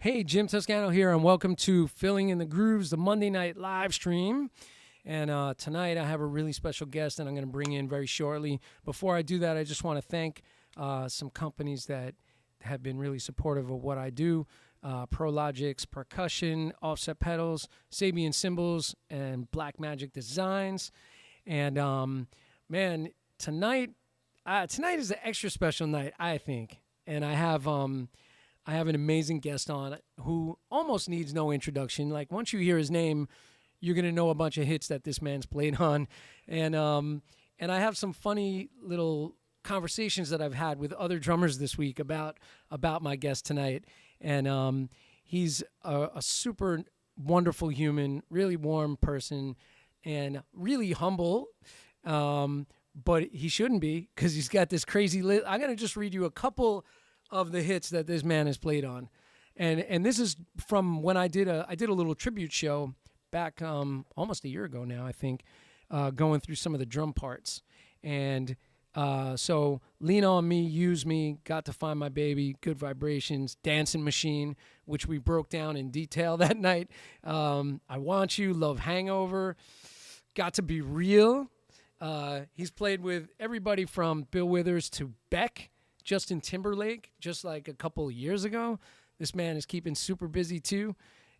Hey, Jim Toscano here, and welcome to Filling in the Grooves, the Monday night live stream. And tonight I have a really special guest that I'm going to bring in very shortly. Before I do that, I just want to thank some companies that have been really supportive of what I do. Prologic's Percussion, Offset Pedals, Sabian Cymbals, and Black Magic Designs. And man, tonight is an extra special night, I think. And I have an amazing guest on who almost needs no introduction. Like, once you hear his name, you're going to know a bunch of hits that this man's played on. And I have some funny little conversations that I've had with other drummers this week about my guest tonight. And he's a super wonderful human, really warm person, and really humble. But he shouldn't be, because he's got this crazy list. I'm going to just read you a couple of the hits that this man has played on. And this is from when I did a little tribute show back almost a year ago now, I think, going through some of the drum parts. And so Lean On Me, Use Me, Got to Find My Baby, Good Vibrations, Dancing Machine, which we broke down in detail that night. I Want You, Love Hangover, Got to Be Real. He's played with everybody from Bill Withers to Beck, Justin Timberlake, just like a couple of years ago. This man is keeping super busy too.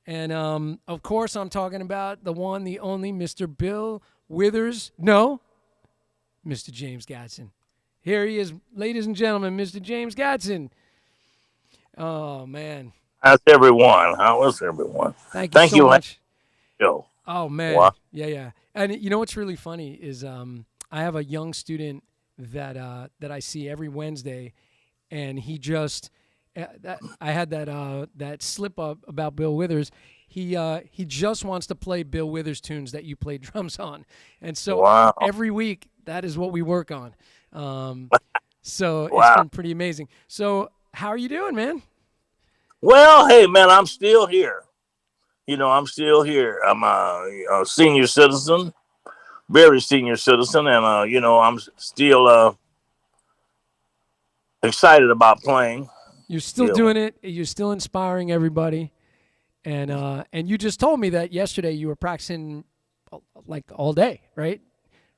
And of course, I'm talking about the one, the only Mr. Bill Withers. No, Mr. James Gadson. Here he is, ladies and gentlemen, Mr. James Gadson. Oh, man. How's everyone? How is everyone? Thank you so much. Joe. Oh, man. Wow. Yeah. And you know what's really funny is I have a young student that I see every Wednesday, and he just I had that slip up about Bill Withers. He just wants to play Bill Withers tunes that you play drums on, and so Wow. every week that is what we work on. So it's Wow. been pretty amazing. So how are you doing, man? Well, hey, man, I'm still here. I'm still here. I'm a senior citizen, very senior citizen, and I'm still excited about playing. You're still Still, doing it. You're still inspiring everybody. And you just told me that yesterday you were practicing like all day, right?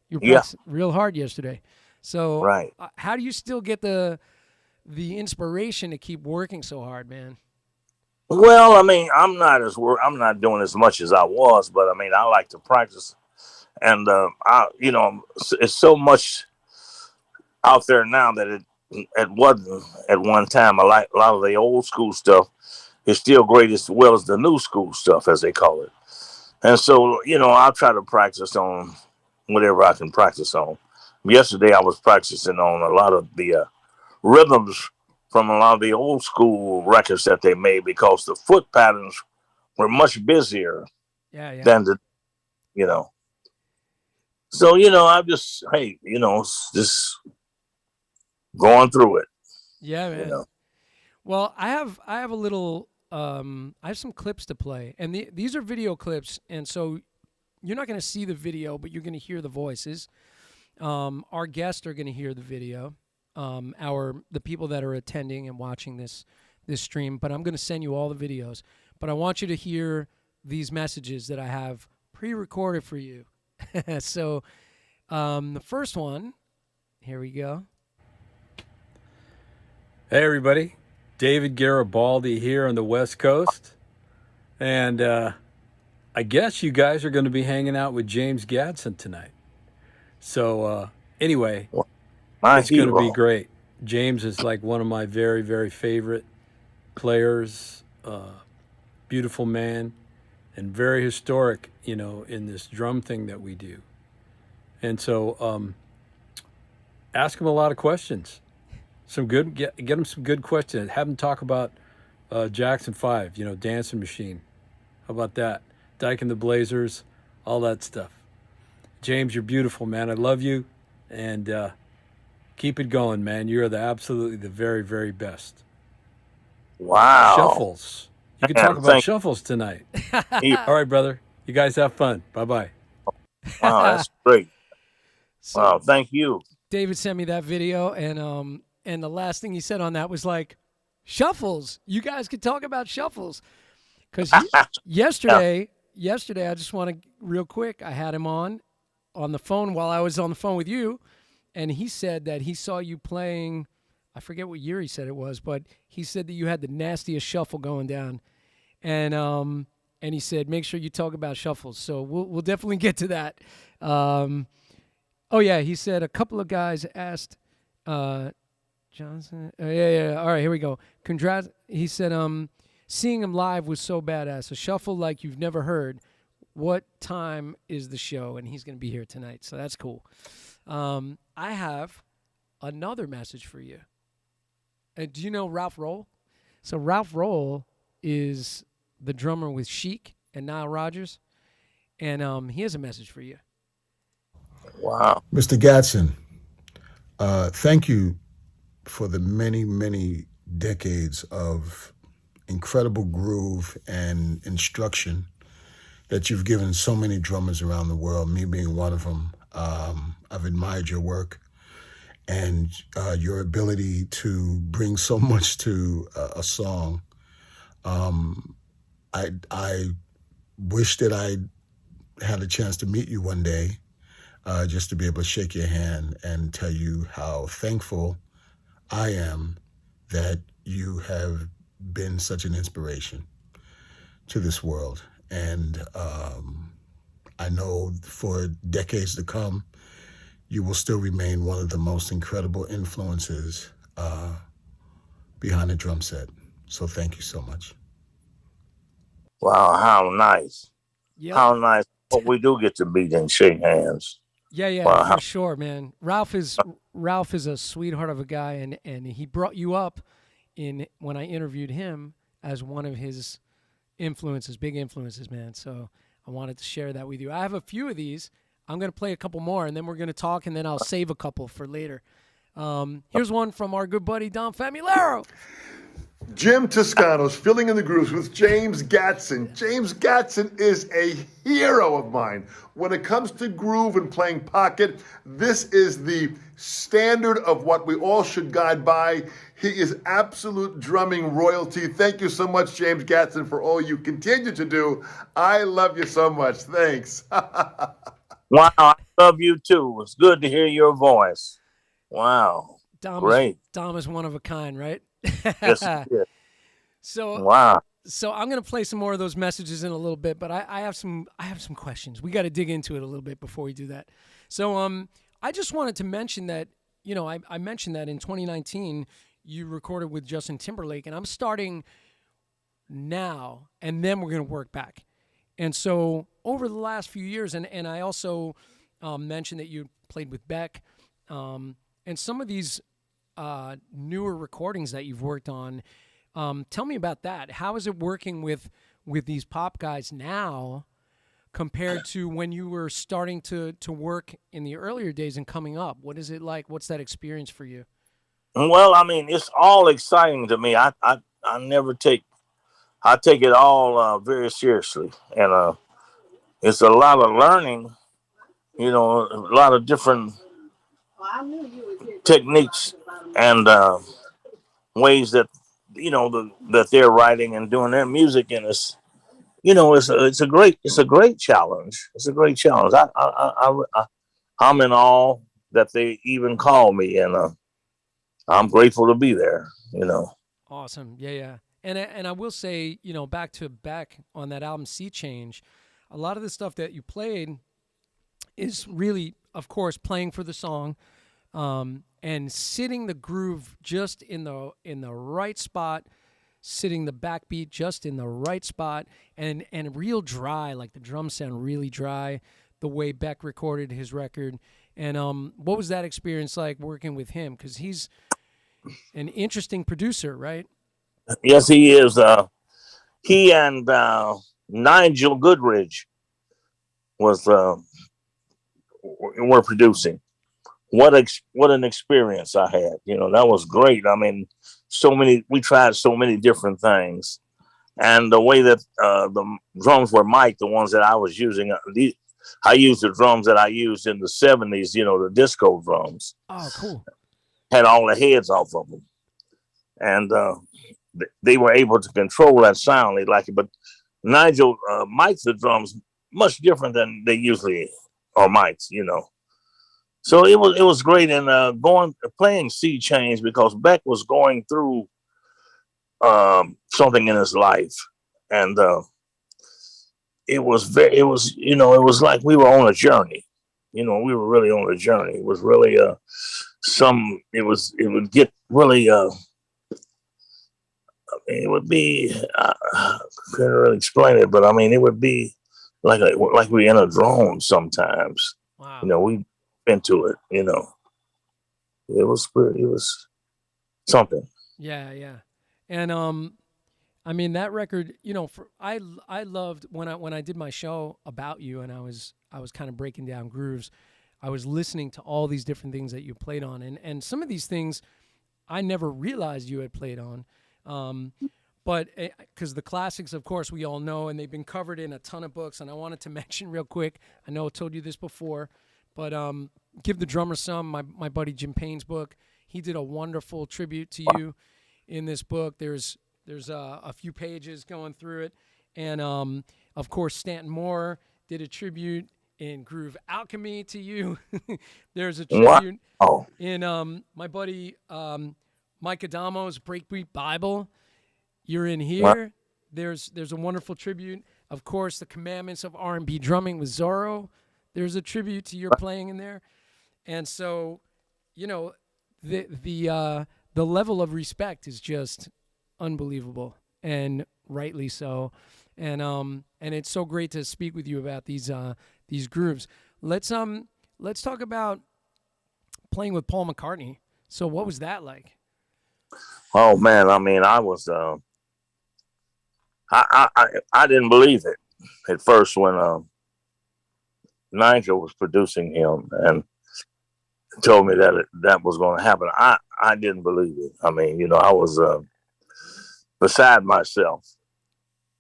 You were yeah, practicing real hard yesterday. So right. how do you still get the inspiration to keep working so hard, man? Well, I mean, I'm not doing as much as I was, but I mean, I like to practice, and it's so much out there now that it wasn't at one time. I like a lot of the old school stuff is still great as well as the new school stuff, as they call it. And so, I'll try to practice on whatever I can practice on. Yesterday, I was practicing on a lot of the rhythms from a lot of the old school records that they made because the foot patterns were much busier Yeah, yeah. than you know. So, I'm just, hey, just going through it, Yeah, you man. know. Well, I have a little I have some clips to play. And these are video clips, and so you're not going to see the video, but you're going to hear the voices. Our guests are going to hear the video. The people that are attending and watching this stream, but I'm going to send you all the videos. But I want you to hear these messages that I have pre-recorded for you. So the first one, here we go. Hey everybody, David Garibaldi here on the West Coast, and I guess you guys are going to be hanging out with James Gadson tonight. So anyway, My it's going to be hero. great. James is like one of my very, very favorite players. Beautiful man, and very historic, in this drum thing that we do. And so ask him a lot of questions. Get him some good questions. Have him talk about Jackson 5, Dancing Machine. How about that? Dyke and the Blazers, all that stuff. James, you're beautiful, man. I love you, and keep it going, man. You're absolutely the very, very best. Wow. Shuffles. You can Man, talk about shuffles tonight. you. All right, brother. You guys have fun. Bye-bye. Wow, that's great. So Wow, thank you. David sent me that video, and the last thing he said on that was like, shuffles. You guys could talk about shuffles. Because yesterday, I just want to real quick. I had him on the phone while I was on the phone with you, and he said that he saw you playing. I forget what year he said it was, but he said that you had the nastiest shuffle going down, and he said make sure you talk about shuffles. So we'll definitely get to that. Oh yeah, he said a couple of guys asked Johnson. Yeah. All right, here we go. Congrats. He said seeing him live was so badass. A shuffle like you've never heard. What time is the show? And he's going to be here tonight, so that's cool. I have another message for you. Do you know Ralph Roll? So Ralph Roll is the drummer with Chic and Nile Rodgers, and he has a message for you. Wow. Mr. Gadson, thank you for the many, many decades of incredible groove and instruction that you've given so many drummers around the world, me being one of them. I've admired your work and your ability to bring so much to a song. I wish that I had a chance to meet you one day, just to be able to shake your hand and tell you how thankful I am that you have been such an inspiration to this world. And I know for decades to come, you will still remain one of the most incredible influences behind the drum set. So thank you so much. Wow, how nice. Yep. How nice. But we do get to meet and shake hands. Yeah, yeah, Wow. for sure, man. Ralph is a sweetheart of a guy, and he brought you up in when I interviewed him as one of his influences, big influences, man. So I wanted to share that with you. I have a few of these. I'm gonna play a couple more, and then we're gonna talk, and then I'll save a couple for later. Here's one from our good buddy Dom Famularo. Jim Toscano's Filling in the Grooves with James Gadson. James Gadson is a hero of mine. When it comes to groove and playing pocket, this is the standard of what we all should guide by. He is absolute drumming royalty. Thank you so much, James Gadson, for all you continue to do. I love you so much. Thanks. Wow. I love you too. It's good to hear your voice. Wow. Great. Dom is one of a kind, right? Yes. Yes. So Wow. So I'm gonna play some more of those messages in a little bit, but I have some questions. We got to dig into it a little bit before we do that. So I just wanted to mention that I mentioned that in 2019 you recorded with Justin Timberlake, and I'm starting now, and then we're gonna work back. And so over the last few years, and I also mentioned that you played with Beck, and some of these newer recordings that you've worked on. Tell me about that. How is it working with these pop guys now compared to when you were starting to work in the earlier days and coming up? What is it like? What's that experience for you? Well, I mean, it's all exciting to me. I never I take it all very seriously, and it's a lot of learning. A lot of different techniques and ways that that they're writing and doing their music, and it's a great challenge. It's a great challenge. I'm in awe that they even call me, and I'm grateful to be there. Awesome. Yeah, yeah. And I will say, back to Beck on that album Sea Change, a lot of the stuff that you played is really, of course, playing for the song, and sitting the groove just in the right spot, sitting the backbeat just in the right spot, and real dry, like the drums sound really dry, the way Beck recorded his record. And what was that experience like working with him? Because he's an interesting producer, right? Yes, he is. He and Nigel Goodridge were producing. What an experience I had. That was great. I mean, we tried so many different things, and the way that the drums were mic'd, the ones that I was using, I used the drums that I used in the 70s. The disco drums. Oh, cool. Had all the heads off of them, and they were able to control that sound. They like it, but Nigel mic'd the drums much different than they usually are mic'd. So it was great, and playing Sea Change because Beck was going through something in his life, and it was like we were on a journey. We were really on a journey. It was really it would get really it would be I couldn't really explain it, but I mean it would be like we're in a drone sometimes. Wow. We into it. It was something. Yeah, yeah. And I mean that record, I loved when I did my show about you, and I was kind of breaking down grooves. I was listening to all these different things that you played on, and some of these things I never realized you had played on. But because the classics, of course, we all know, and they've been covered in a ton of books. And I wanted to mention real quick, I know I told you this before, but Give the Drummer Some, my buddy Jim Payne's book. He did a wonderful tribute to you in this book. There's a few pages going through it. And, of course, Stanton Moore did a tribute in Groove Alchemy to you. There's a tribute in my buddy Mike Adamo's Breakbeat Bible. You're in here. What? There's a wonderful tribute. Of course, the Commandments of R&B Drumming with Zorro. There's a tribute to your playing in there. And so, the level of respect is just unbelievable, and rightly so. And it's so great to speak with you about these grooves. Let's let's talk about playing with Paul McCartney. So what was that like? Oh man, I mean, I was I didn't believe it at first when Nigel was producing him and told me that that was going to happen. I didn't believe it. I mean, you know, I was beside myself.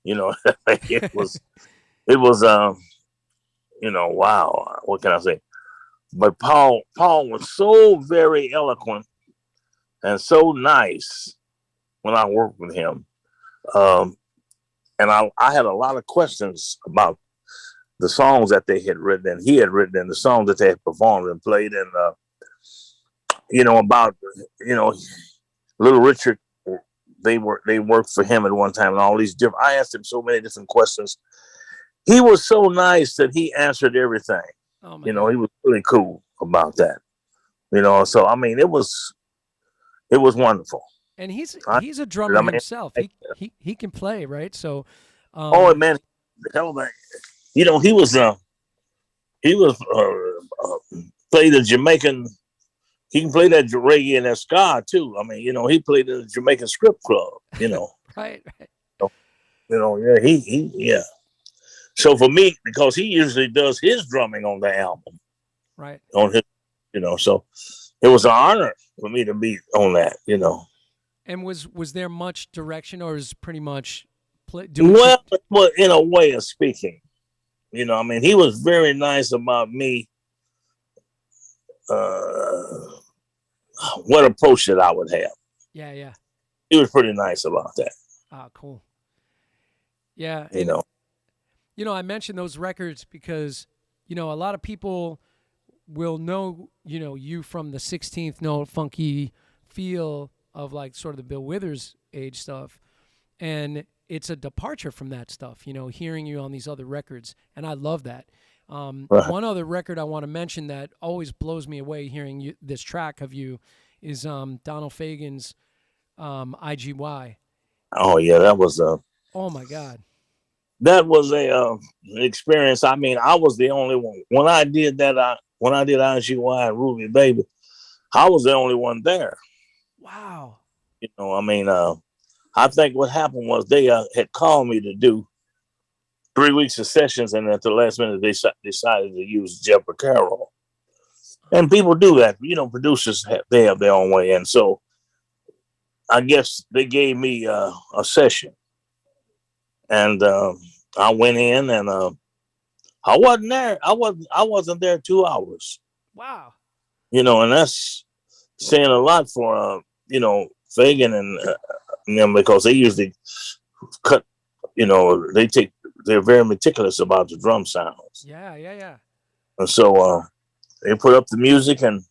You know, it was you know, wow. What can I say? But Paul was so very eloquent and so nice when I worked with him. And I had a lot of questions about the songs that they had written and he had written and the songs that they had performed and played. And, you know, about, you know, Little Richard, they worked for him at one time and all these different, I asked him so many different questions. He was so nice that he answered everything. Oh my You know, God. he was really cool about that. You know, so I mean, it was wonderful. And he's I, a drummer I mean, himself. He can play, right? So oh man, the hell of a, you know, he was played a Jamaican. He can play that reggae and that ska too. I mean, you know, he played in the Jamaican Strip Club. You know, right. you know, yeah, yeah. So for me, because he usually does his drumming on the album, Right. on his, you know, so it was an honor for me to be on that, you know. And was there much direction, or is pretty much Well, in a way of speaking, you know, I mean, he was very nice about me, what approach that I would have. Yeah, yeah. He was pretty nice about that. Ah, cool. Yeah, You and know, you know, I mentioned those records because, you know, a lot of people will know, you know, you from the 16th note funky feel of like sort of the Bill Withers age stuff. And it's a departure from that stuff, you know, hearing you on these other records. And I love that. Right. One other record I want to mention that always blows me away hearing this track of you is Donald Fagen's IGY. Oh yeah, that was Oh my God. an experience. I mean, I was the only one when I did that. When I did IGY and Ruby Baby, I was the only one there. Wow. You know, I mean, I think what happened was they had called me to do 3 weeks of sessions, and at the last minute they decided to use Jeff Carroll. And people do that, you know. Producers they have their own way, and so I guess they gave me a session, and I went in, and I wasn't there. I wasn't there 2 hours. Wow. You know, and that's saying a lot for you know, Fagen and them, because they usually cut. You know, they're very meticulous about the drum sounds. Yeah, yeah, yeah. And so they put up the music, and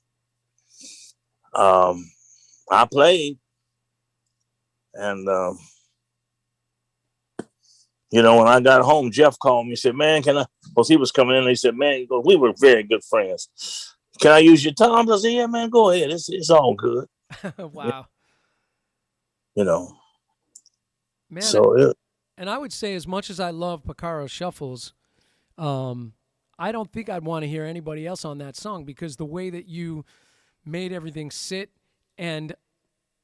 I played, and you know, when I got home, Jeff called me and said, "Man, can I?" Because he was coming in, and he said, "Man," he goes, "We were very good friends. Can I use your toms?" I said, "Yeah, man, go ahead. It's all good." Wow. You know. Man, So and I would say, as much as I love Picaro Shuffles, I don't think I'd want to hear anybody else on that song, because the way that you made everything sit, and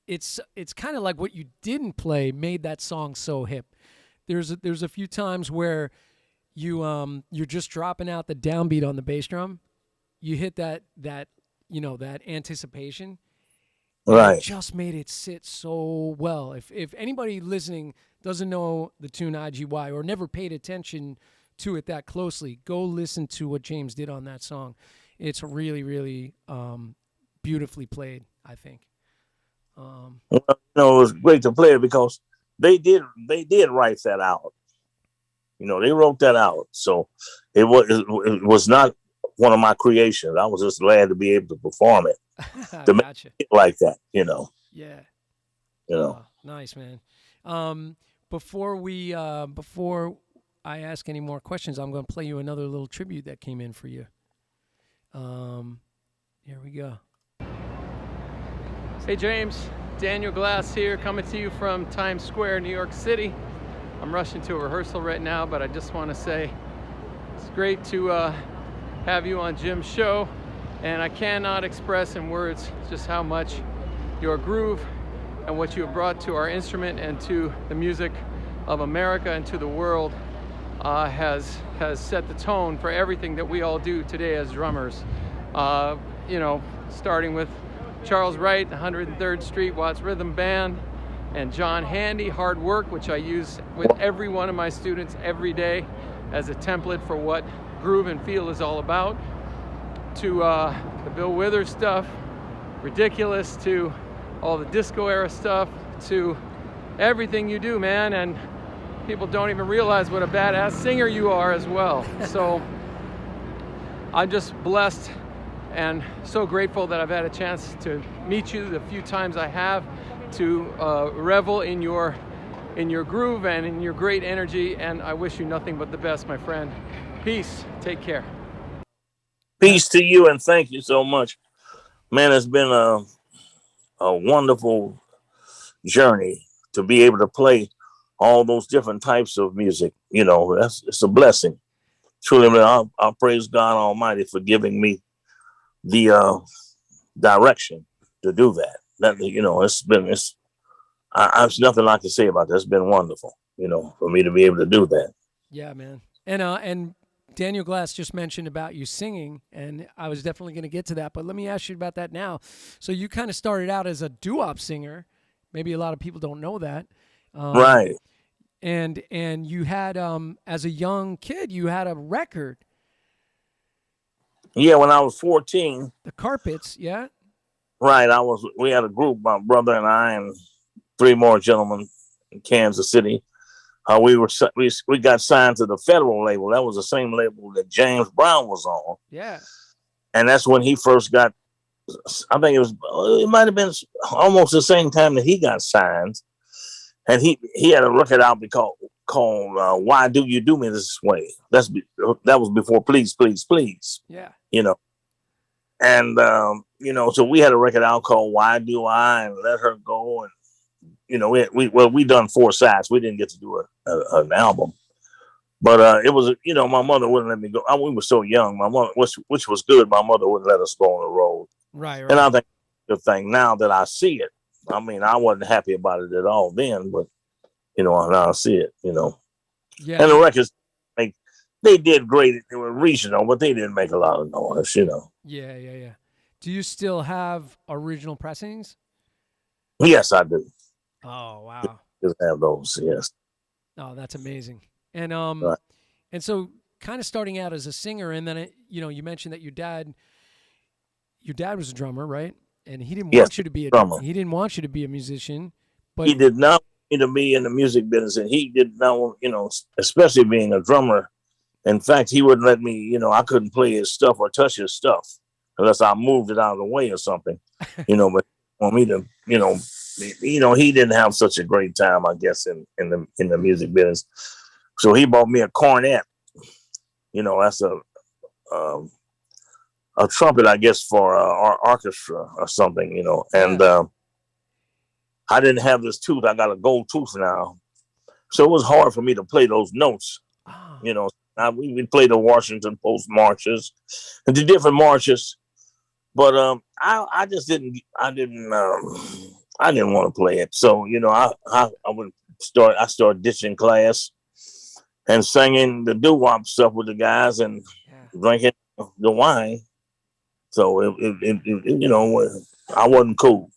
it's kind of like what you didn't play made that song so hip. There's a few times where you're just dropping out the downbeat on the bass drum. You hit that you know, that anticipation. right. It just made it sit so well. If anybody listening doesn't know the tune IGY or never paid attention to it that closely, go listen to what James did on that song. It's really, really beautifully played, I think. Well, you know, it was great to play it because they did write that out. You know, they wrote that out. So it was not one of my creations. I was just glad to be able to perform it. To Gotcha. make it like that, you know. Yeah. You know. Oh, nice, man. Before I ask any more questions, I'm going to play you another little tribute that came in for you. Here we go. Hey, James. Daniel Glass here, coming to you from Times Square, New York City. I'm rushing to a rehearsal right now, but I just want to say it's great to have you on Jim's show, and I cannot express in words just how much your groove and what you have brought to our instrument and to the music of America and to the world has set the tone for everything that we all do today as drummers. You know, starting with Charles Wright, 103rd Street Watts Rhythm Band, and John Handy, Hard Work, which I use with every one of my students every day as a template for what groove and feel is all about, to the Bill Withers stuff, Ridiculous, to all the disco era stuff, to everything you do, man. And people don't even realize what a badass singer you are as well. So I'm just blessed and so grateful that I've had a chance to meet you the few times I have, to revel in your groove and in your great energy. And I wish you nothing but the best, my friend. Peace. Take care. Peace to you, and thank you so much. Man, it's been a wonderful journey to be able to play all those different types of music. You know, it's a blessing. Truly, I praise God Almighty for giving me the direction to do that. That, you know, there's nothing I can say about that. It's been wonderful, you know, for me to be able to do that. Yeah, man. And Daniel Glass just mentioned about you singing, and I was definitely going to get to that, but let me ask you about that now. So you kind of started out as a doo-wop singer. Maybe a lot of people don't know that. Right. And you had, as a young kid, you had a record. Yeah, when I was 14. The Carpets, yeah? Right. We had a group, my brother and I and 3 more gentlemen in Kansas City. We got signed to the federal label. That was the same label that James Brown was on. Yeah. And that's when he first got, I think it might have been almost the same time that he got signed. And he had a record out called Why Do You Do Me This Way? That was before Please, Please, Please. Yeah. You know. And, you know, so we had a record out called Why Do I, and Let Her Go. And, you know, we done 4 sides. We didn't get to do an album. But it was, you know, my mother wouldn't let me go. We were so young. My mother, which was good, my mother wouldn't let us go on the road. Right. And I think the thing now that I see it, I mean, I wasn't happy about it at all then, but, you know, now I see it, you know. Yeah. And the records, they did great. They were regional, but they didn't make a lot of noise, you know. Yeah. Do you still have original pressings? Yes, I do. Oh, wow. Just have those, yes. Oh, that's amazing. And Right. And so kind of starting out as a singer, and then you know, you mentioned that your dad was a drummer, right? And he didn't want you to be a drummer. He didn't want you to be a musician, but he did not want me to be in the music business, and he did not want, you know, especially being a drummer. In fact, he wouldn't let me, you know, I couldn't play his stuff or touch his stuff unless I moved it out of the way or something, you know. But for me to, you know, he didn't have such a great time, I guess, in the music business. So he bought me a cornet. You know, that's a trumpet, I guess, for our orchestra or something, you know. And I didn't have this tooth. I got a gold tooth now. So it was hard for me to play those notes, you know. We played the Washington Post marches and the different marches, but I just didn't want to play it. So, you know, I started ditching class and singing the doo-wop stuff with the guys and drinking the wine. So it you know, I wasn't cool.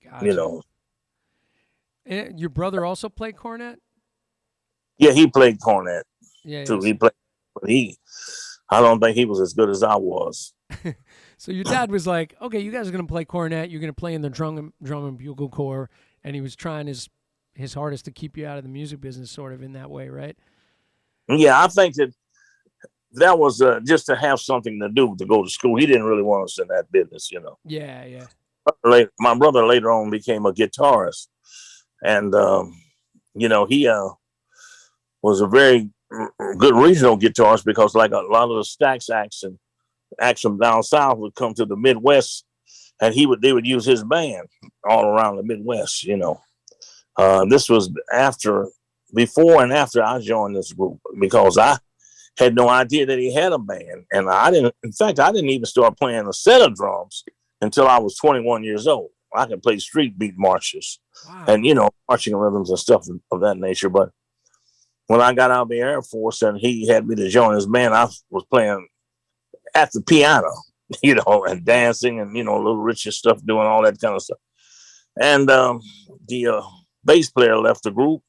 Gotcha. You know. And your brother also played cornet? Yeah, he played cornet. Yeah, too. He played, but I don't think he was as good as I was. So your dad was like, "Okay, you guys are gonna play cornet. You're gonna play in the drum and bugle corps," and he was trying his hardest to keep you out of the music business, sort of in that way, right? Yeah, I think that was just to have something to do, to go to school. He didn't really want us in that business, you know. Yeah. My brother later on became a guitarist, and you know, he was a very good regional guitarist, because like a lot of the Stax acts from down south would come to the Midwest, and they would use his band all around the Midwest, you know. This was before and after I joined this group, because had no idea that he had a band. And I didn't, in fact, I didn't even start playing a set of drums until I was 21 years old. I could play street beat marches Wow. and, marching rhythms and stuff of that nature. But when I got out of the Air Force and he had me to join his band, I was playing at the piano, and dancing and, Little Richard stuff, doing all that kind of stuff. And the bass player left the group,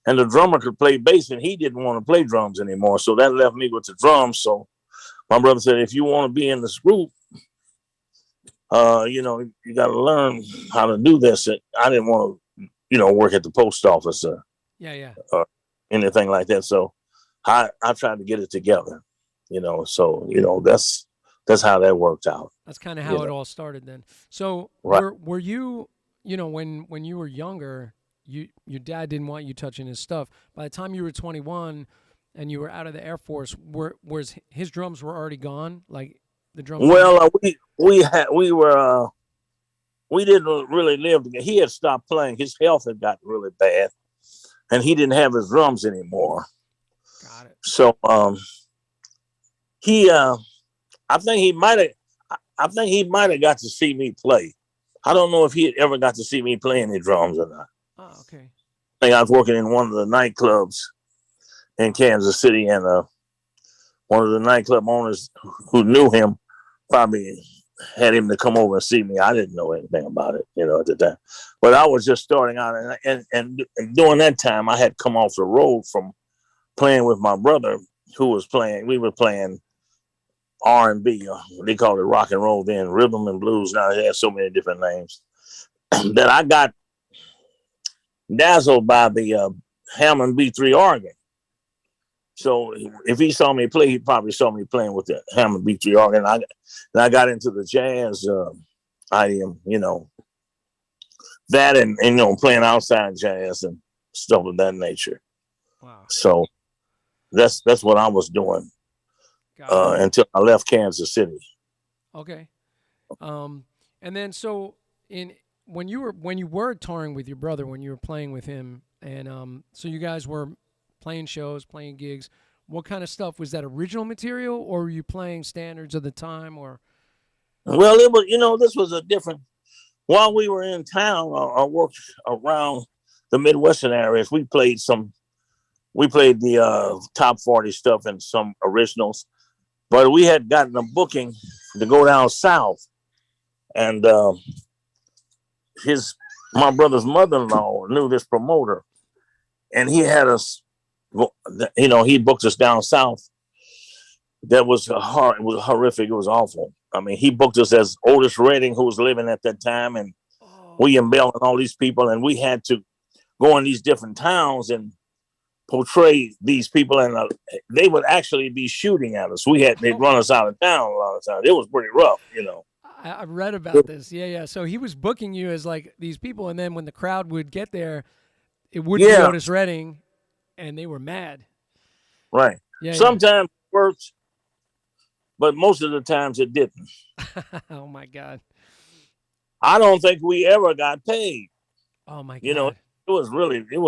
and the drummer could play bass, and he didn't want to play drums anymore. So that left me with the drums. So my brother said, if you want to be in this group, you got to learn how to do this. And I didn't want to, work at the post office or anything like that. So I tried to get it together, So, that's how that worked out. That's kind of how it all started then. So Right. were you, when you were younger, your dad didn't want you touching his stuff. By the time you were 21 and you were out of the Air Force, was his drums were already gone? Like the drums? Well, we didn't really live together. He had stopped playing. His health had gotten really bad, and he didn't have his drums anymore. Got it. So he I think he might have got to see me play. I don't know if he had ever got to see me play any drums or not. Oh, okay. I think I was working in one of the nightclubs in Kansas City, and one of the nightclub owners who knew him probably had him to come over and see me. I didn't know anything about it, at the time. But I was just starting out, and during that time, I had come off the road from playing with my brother, who was playing. We were playing R&B. They called it rock and roll then, rhythm and blues. Now it has so many different names. That I got dazzled by the Hammond B3 organ. So if he saw me play, he probably saw me playing with the Hammond B3 organ. I got into the jazz idiom, that and playing outside jazz and stuff of that nature. Wow. So that's what I was doing until I left Kansas City. Okay. And then so when you were touring with your brother, when you were playing with him, and so you guys were playing shows, playing gigs, what kind of stuff was that? Original material, or were you playing standards of the time? Or well, it was this was a different. While we were in town, I worked around the Midwestern areas. We played the top 40 stuff and some originals, but we had gotten a booking to go down south, and my brother's mother-in-law knew this promoter, and he had us. He booked us down south. That was it was horrific. It was awful. I mean, he booked us as Otis Redding, who was living at that time, and William Bell and all these people, and we had to go in these different towns and portray these people, and they would actually be shooting at us. They'd run us out of town a lot of times. It was pretty rough, I've read about this. Yeah. So he was booking you as like these people, and then when the crowd would get there, it wouldn't be Otis Redding, and they were mad. Right. Yeah. Sometimes it worked, but most of the times it didn't. Oh my God. I don't think we ever got paid. Oh my God. It was really it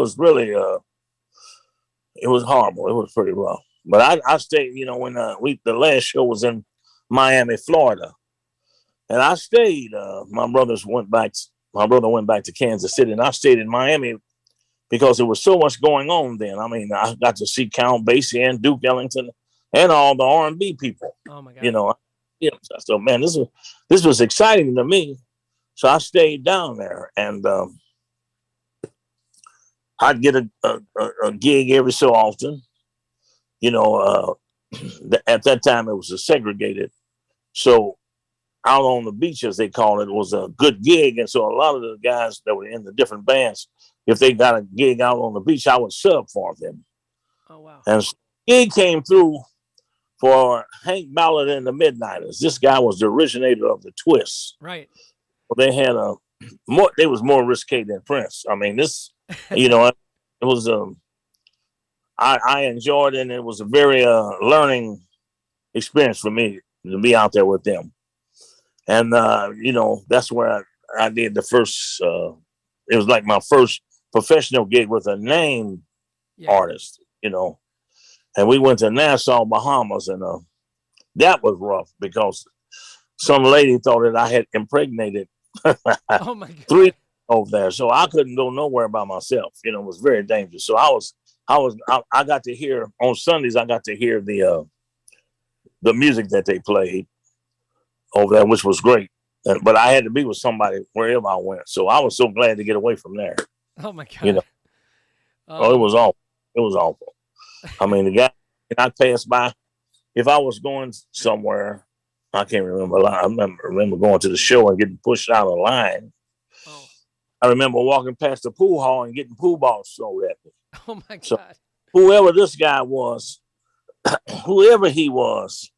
was horrible. It was pretty rough. But I stayed, when the last show was in Miami, Florida. And I stayed. My brother went back to Kansas City, and I stayed in Miami because there was so much going on then. I mean, I got to see Count Basie and Duke Ellington and all the R&B people. Oh my God. So man, this was exciting to me. So I stayed down there, and I'd get a gig every so often. At that time it was a segregated. So out on the beach, as they call it, was a good gig. And so a lot of the guys that were in the different bands, if they got a gig out on the beach, I would sub for them. Oh, wow. And so gig came through for Hank Ballard and the Midnighters. This guy was the originator of the twist. Right. They had they was more risque than Prince. I mean, this, it was, I enjoyed it, and it was a very learning experience for me to be out there with them. And, that's where I did the first, it was like my first professional gig with a name artist, and we went to Nassau, Bahamas, and that was rough because some lady thought that I had impregnated Oh my God. 3 over there, so I couldn't go nowhere by myself. You know, it was very dangerous. So I got to hear on Sundays. I got to hear the music that they played over there, which was great. But I had to be with somebody wherever I went. So I was so glad to get away from there. Oh my God. You know, it was awful. It was awful. I mean, the guy I passed by, if I was going somewhere, I can't remember. I remember going to the show and getting pushed out of line. Oh. I remember walking past the pool hall and getting pool balls thrown at me. Oh my God. So whoever this guy was, whoever he was,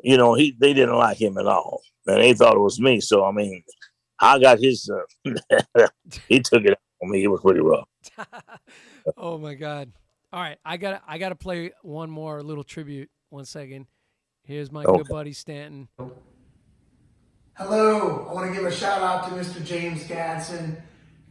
you know, they didn't like him at all, and they thought it was me. So I mean, I got his. He took it on me. It was pretty rough. Oh my God. All right, I gotta play one more little tribute. 1 second. Here's my good buddy Stanton. Hello, I want to give a shout out to Mr. James Gadson.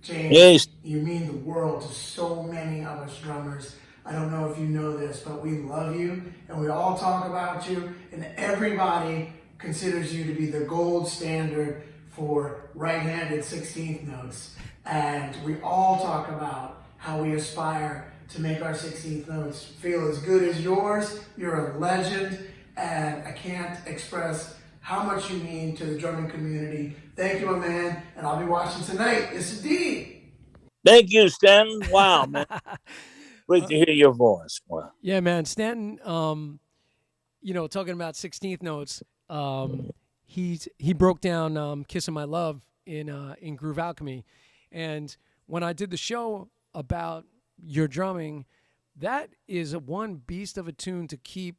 James, Yes. you mean the world to so many of us drummers. I don't know if you know this, but we love you and we all talk about you, and everybody considers you to be the gold standard for right-handed 16th notes. And we all talk about how we aspire to make our 16th notes feel as good as yours. You're a legend, and I can't express how much you mean to the drumming community. Thank you, my man, and I'll be watching tonight. Yes, indeed. Thank you, Stanton. Wow, man. Great to hear your voice. Wow. Yeah, man, Stanton. You know, talking about 16th notes. He broke down "Kissing My Love" in Groove Alchemy, and when I did the show about your drumming, that is one beast of a tune to keep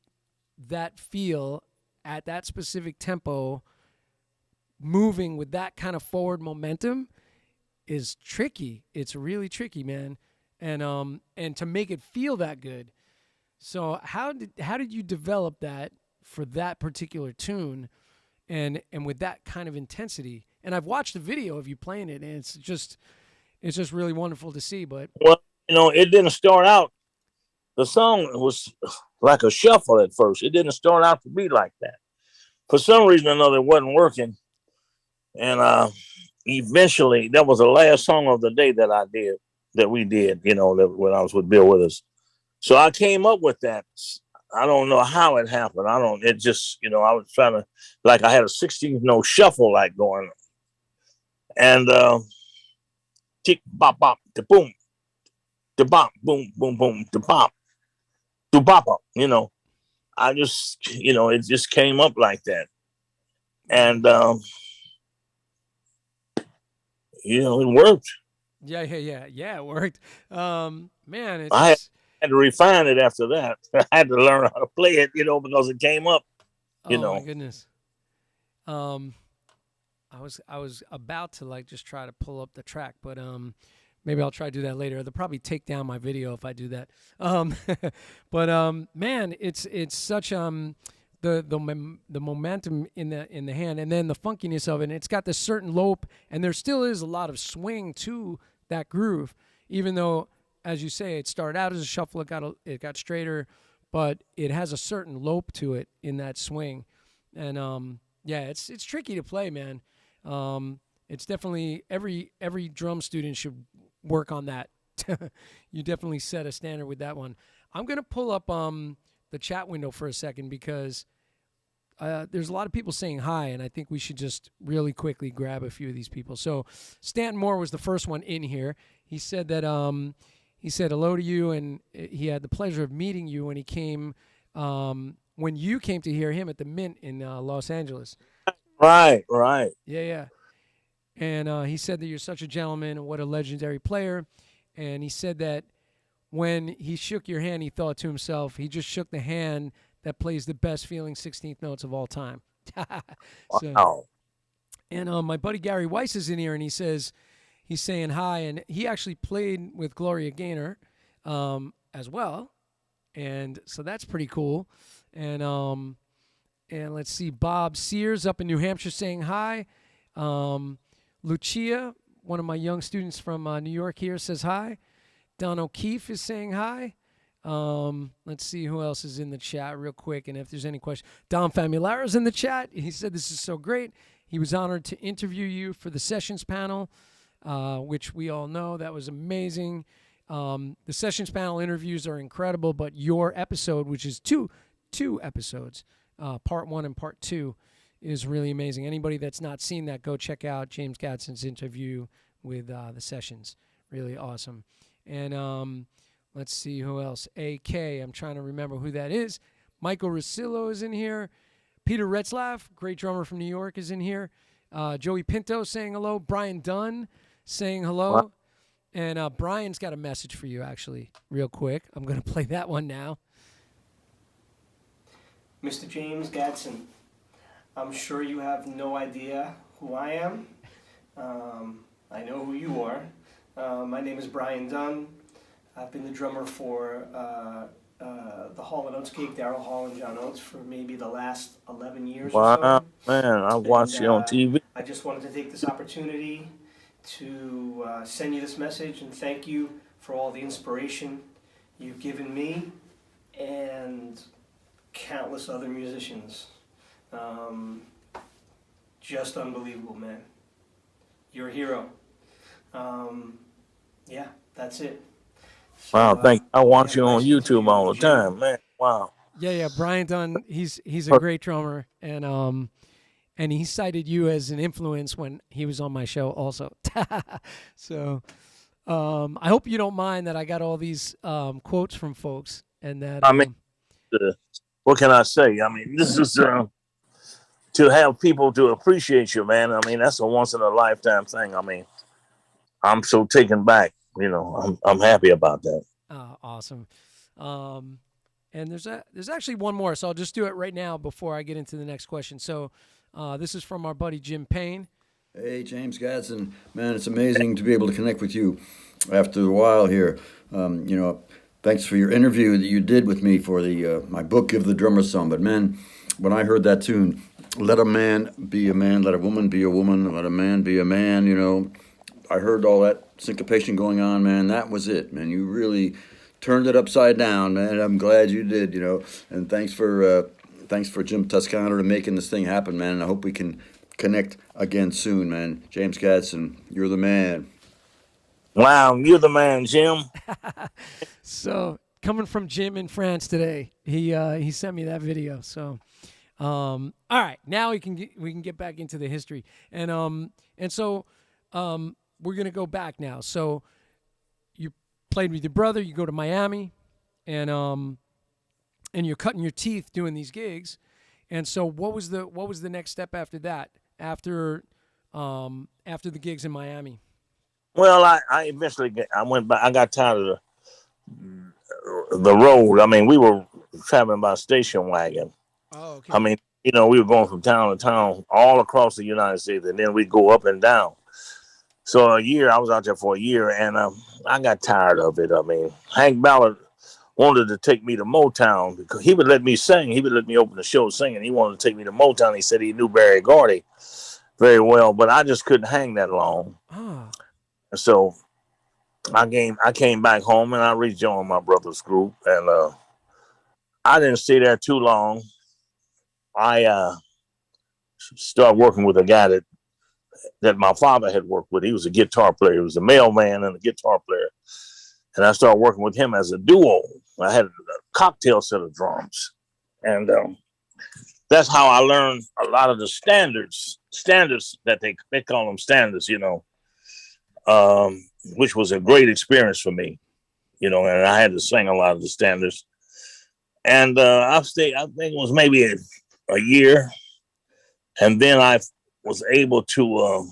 that feel at that specific tempo, moving with that kind of forward momentum is tricky. It's really tricky, man. And to make it feel that good. So how did you develop that for that particular tune and with that kind of intensity? And I've watched the video of you playing it, and it's just really wonderful to see. But Well, you know, it didn't start out. The song was like a shuffle at first. It didn't start out to be like that. For some reason or another, it wasn't working. And eventually, that was the last song of the day that we did, you know, when I was with Bill Withers. So I came up with that. I don't know how it happened. It just, you know, I was trying to, like I had a 16th note shuffle like going. And tick, bop, bop, da boom, da bop, boom, boom, boom, da bop, da bop, you know. I just, you know, it just came up like that. And, you know, it worked. yeah, it worked. Man, it's I had to refine it after that. I had to learn how to play it, you know, because it came up, you know. Oh my goodness. I was about to like just try to pull up the track, but maybe I'll try to do that later. They'll probably take down my video if I do that. But man, it's such the momentum in the hand, and then the funkiness of it. And it's got this certain lope, and there still is a lot of swing to that groove, even though, as you say, it started out as a shuffle. It got straighter, but it has a certain lope to it in that swing, and yeah, it's tricky to play, man. It's definitely every drum student should work on that. You definitely set a standard with that one. I'm gonna pull up the chat window for a second because there's a lot of people saying hi, and I think we should just really quickly grab a few of these people. So Stanton Moore was the first one in here. He said that he said hello to you, and he had the pleasure of meeting you when he came when you came to hear him at the Mint in Los Angeles. Right. Yeah. And he said that you're such a gentleman and what a legendary player. And he said that when he shook your hand, he thought to himself, he just shook the hand that plays the best feeling 16th notes of all time. Wow. And my buddy Gary Weiss is in here, and he says, he's saying hi, and he actually played with Gloria Gaynor as well. And so that's pretty cool. And let's see, Bob Sears up in New Hampshire saying hi. Lucia, one of my young students from New York here, says hi. Don O'Keefe is saying hi. Let's see who else is in the chat real quick, and if there's any questions. Dom Famulara's in the chat. He said this is so great. He was honored to interview you for the Sessions panel, which we all know that was amazing. The Sessions panel interviews are incredible, but your episode, which is two episodes, part 1 and part 2, is really amazing. Anybody that's not seen that, go check out James Gadson's interview with the Sessions. Really awesome. And let's see who else. AK, I'm trying to remember who that is. Michael Rosillo is in here. Peter Retzlaff, great drummer from New York, is in here. Joey Pinto saying hello. Brian Dunn saying hello. Wow. And Brian's got a message for you, actually, real quick. I'm going to play that one now. Mr. James Gadson, I'm sure you have no idea who I am. I know who you are. My name is Brian Dunn. I've been the drummer for the Hall & Oates gig, Daryl Hall and John Oates, for maybe the last 11 years or Wow, so. man, I watched you on TV. I just wanted to take this opportunity to send you this message and thank you for all the inspiration you've given me and countless other musicians. Just unbelievable, man. You're a hero. Yeah, that's it. So, Wow, thank you. I watch yeah, you on nice to YouTube meet all the you, time, man. Wow. Yeah, Brian Dunn, he's a great drummer, and he cited you as an influence when he was on my show also. So I hope you don't mind that I got all these quotes from folks, and that I mean, what can I say? I mean, this is to have people to appreciate you, man. I mean, that's a once in a lifetime thing. I mean, I'm so taken back. You know, I'm happy about that. Awesome. And there's actually one more, so I'll just do it right now before I get into the next question. So this is from our buddy Jim Payne. Hey, James Gadson. Man, it's amazing to be able to connect with you after a while here. Thanks for your interview that you did with me for the my book, Give the Drummer Some. But, man, when I heard that tune, let a man be a man, let a woman be a woman, let a man be a man, I heard all that syncopation going on, man. That was it, man. You really turned it upside down, man. I'm glad you did, And thanks for Jim Toscano to making this thing happen, man. And I hope we can connect again soon, man. James Gadson, you're the man. Wow, you're the man, Jim. So coming from Jim in France today, he sent me that video. So, all right, now we can get back into the history, and so we're gonna go back now. So you played with your brother. You go to Miami, and you're cutting your teeth doing these gigs. And so what was the next step after that? After the gigs in Miami. Well, I eventually went back. I got tired of the road. I mean, we were traveling by station wagon. Oh, okay. I mean, we were going from town to town all across the United States, and then we'd go up and down. So I was out there for a year, and I got tired of it. I mean, Hank Ballard wanted to take me to Motown because he would let me sing. He would let me open the show singing. He wanted to take me to Motown. He said he knew Barry Gordy very well, but I just couldn't hang that long. Oh. And so I came back home, and I rejoined my brother's group, and I didn't stay there too long. I started working with a guy that my father had worked with. He was a guitar player. He was a mailman and a guitar player. And I started working with him as a duo. I had a cocktail set of drums. And that's how I learned a lot of the standards that they call them standards, which was a great experience for me, and I had to sing a lot of the standards. And I think it was maybe a year. And then I was able to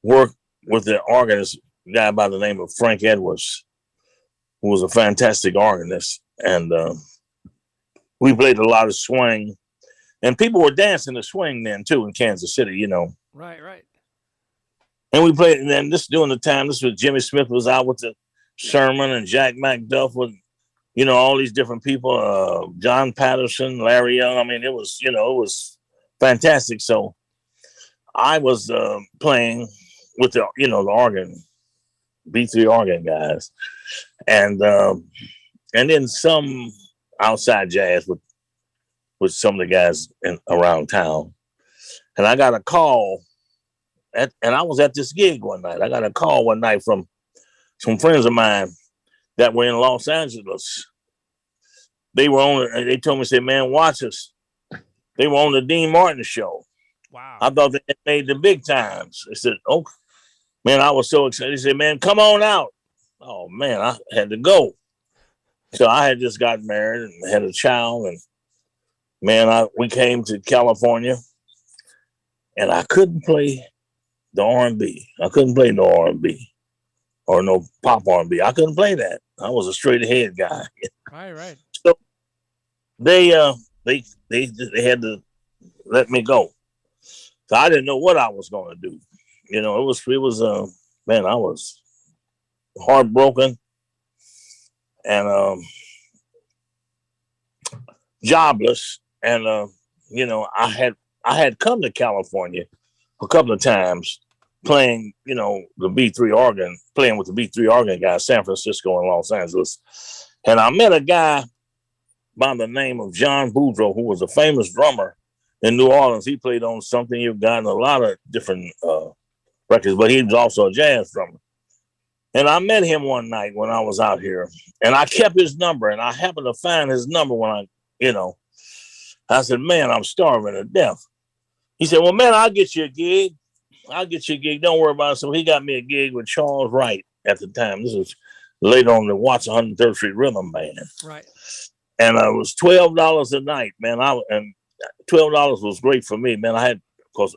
work with the organist, guy by the name of Frank Edwards, who was a fantastic organist. And we played a lot of swing. And people were dancing the swing then, too, in Kansas City, Right. And we played, and then during the time, this was Jimmy Smith was out with the Sherman, and Jack McDuff with, all these different people, John Patterson, Larry Young. I mean, it was fantastic. So I was playing with the organ, B3 organ guys. And and then some outside jazz with some of the guys around town. And I got a call, and I was at this gig one night. I got a call one night from some friends of mine that were in Los Angeles. They were on. They told me, "Say, man, watch us." They were on the Dean Martin show. Wow. I thought they had made the big times. They said, "Oh, man," I was so excited. They said, "Man, come on out." Oh man, I had to go. So I had just got married and had a child, and man, we came to California, and I couldn't play the R&B. I couldn't play no R&B or no pop R&B. I couldn't play that. I was a straight ahead guy. Right. So they had to let me go. So I didn't know what I was going to do. It was man, I was heartbroken and jobless, and I had come to California a couple of times playing, the B3 organ, playing with the B3 organ guys, San Francisco and Los Angeles. And I met a guy by the name of John Boudreaux, who was a famous drummer in New Orleans. He played on Something You've Got, a lot of different records, but he was also a jazz drummer. And I met him one night when I was out here, and I kept his number, and I happened to find his number when I said, "Man, I'm starving to death." He said, "Well, man, I'll get you a gig. Don't worry about it." So he got me a gig with Charles Wright at the time. This was later on the Watts 103rd Street Rhythm Band. Right. And it was $12 a night, man. And $12 was great for me, man. I was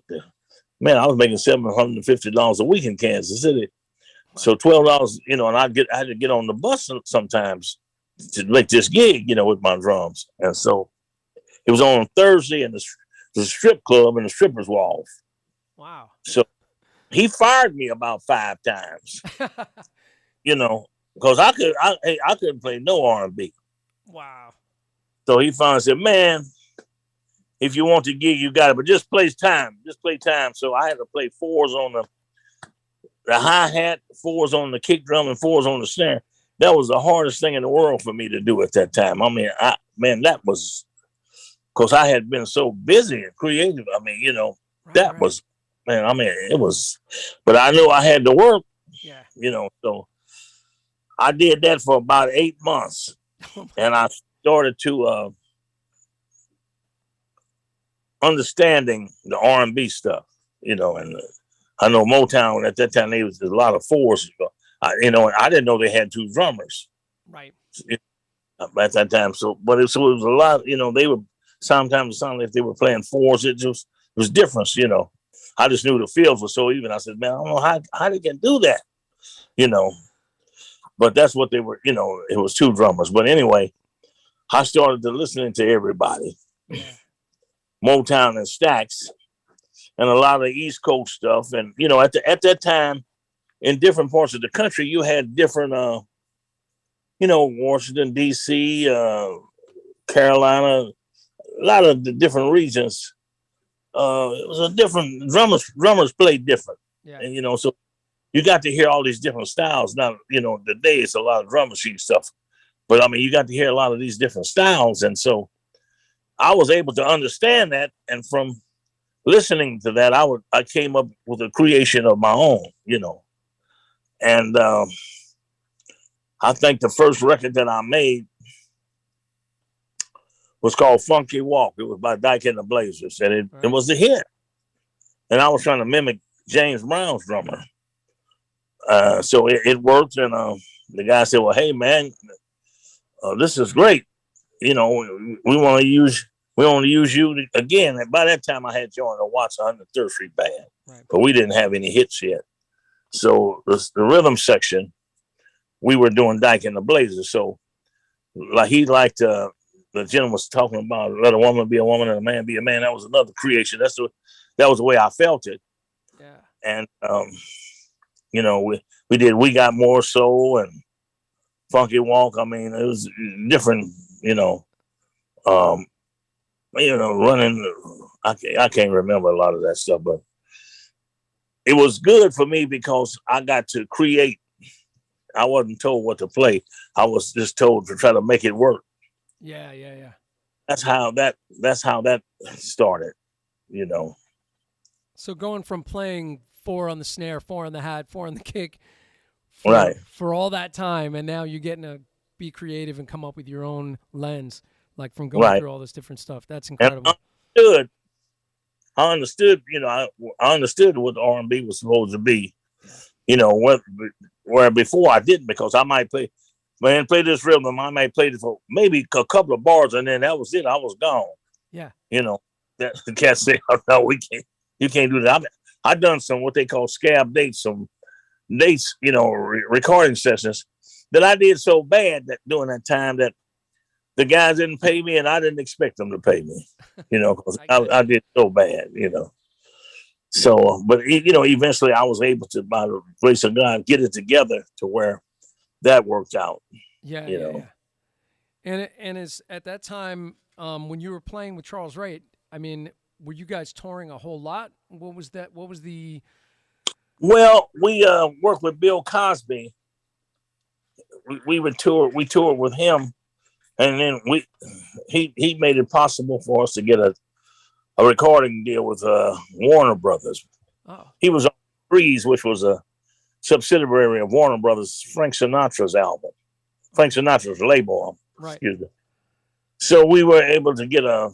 making $750 a week in Kansas City. So $12, and I had to get on the bus sometimes to make this gig, with my drums. And so it was on Thursday, and the strip club and the strippers were off. Wow. So he fired me about 5 times, because I couldn't play no R&B. Wow. So he finally said, "Man, if you want the gig, you got it, but just play time. So I had to play 4s on the hi-hat, 4s on the kick drum, and 4s on the snare. That was the hardest thing in the world for me to do at that time. I mean, that was because I had been so busy and creative. I mean, was, man, I mean, it was, but I knew I had to work, so I did that for about 8 months. And I started to understanding the R&B stuff, and I know Motown at that time, there was a lot of 4s. I didn't know they had 2 drummers. Right. At that time. So, but it was a lot, they were sometimes it sounded like they were playing 4s. It was different, I just knew the fields were so even. I said, man, I don't know how they can do that, but that's what they were, it was 2 drummers. But anyway, I started to listening to everybody, Motown and Stax, and a lot of the East Coast stuff. And, at that time, in different parts of the country, you had different, Washington, D.C., Carolina, a lot of the different regions. It was a different, drummers played different. Yeah. And, so you got to hear all these different styles. Now, today it's a lot of drum machine stuff. But, I mean, you got to hear a lot of these different styles. And so I was able to understand that. And from listening to that, I came up with a creation of my own, And I think the first record that I made was called Funky Walk. It was by Dyke and the Blazers. And it was a hit. And I was trying to mimic James Brown's drummer. So it worked. And the guy said, "Well, hey, man, this is great. We want to use you again." And by that time, I had joined the Watts 103rd Street Band, but we didn't have any hits yet. So the rhythm section, we were doing Dyke and the Blazers. So like the gentleman was talking about, let a woman be a woman and a man be a man. That was another creation. That was the way I felt it. Yeah. And we did We Got More Soul and Funky Walk. I mean, it was different, running. I can't remember a lot of that stuff, but it was good for me because I got to create I wasn't told what to play. I was just told to try to make it work. Yeah, yeah, yeah. That's how that started, you know. So going from playing 4 on the snare, 4 on the hat, 4 on the kick Right. for all that time, and now you're getting to be creative and come up with your own lens, like from going Right. through all this different stuff. That's And incredible. I understood, you know, I understood what R&B was supposed to be, you know, where before I didn't, because I might play this rhythm. I might play it for maybe a couple of bars, and then that was it. I was gone. Yeah. You know, that the cat say, oh, no, we can't. You can't do that. I done some what they call scab dates, some dates, you know, recording sessions that I did so bad that during that time that the guys didn't pay me, and I didn't expect them to pay me, you know, because I did so bad, you know. So, but you know, eventually I was able to, by the grace of God, get it together to where that worked out. Yeah, You yeah, know. yeah. And is at that time when you were playing with Charles Wright, I mean, were you guys touring a whole lot? What was that? What was the? Well, we worked with Bill Cosby. We would tour. We toured with him, and then he made it possible for us to get a recording deal with Warner Brothers. Oh, He was on Breeze, which was a subsidiary of Warner Brothers, Frank Sinatra's album, Frank Sinatra's label. right. Excuse me. So we were able to get a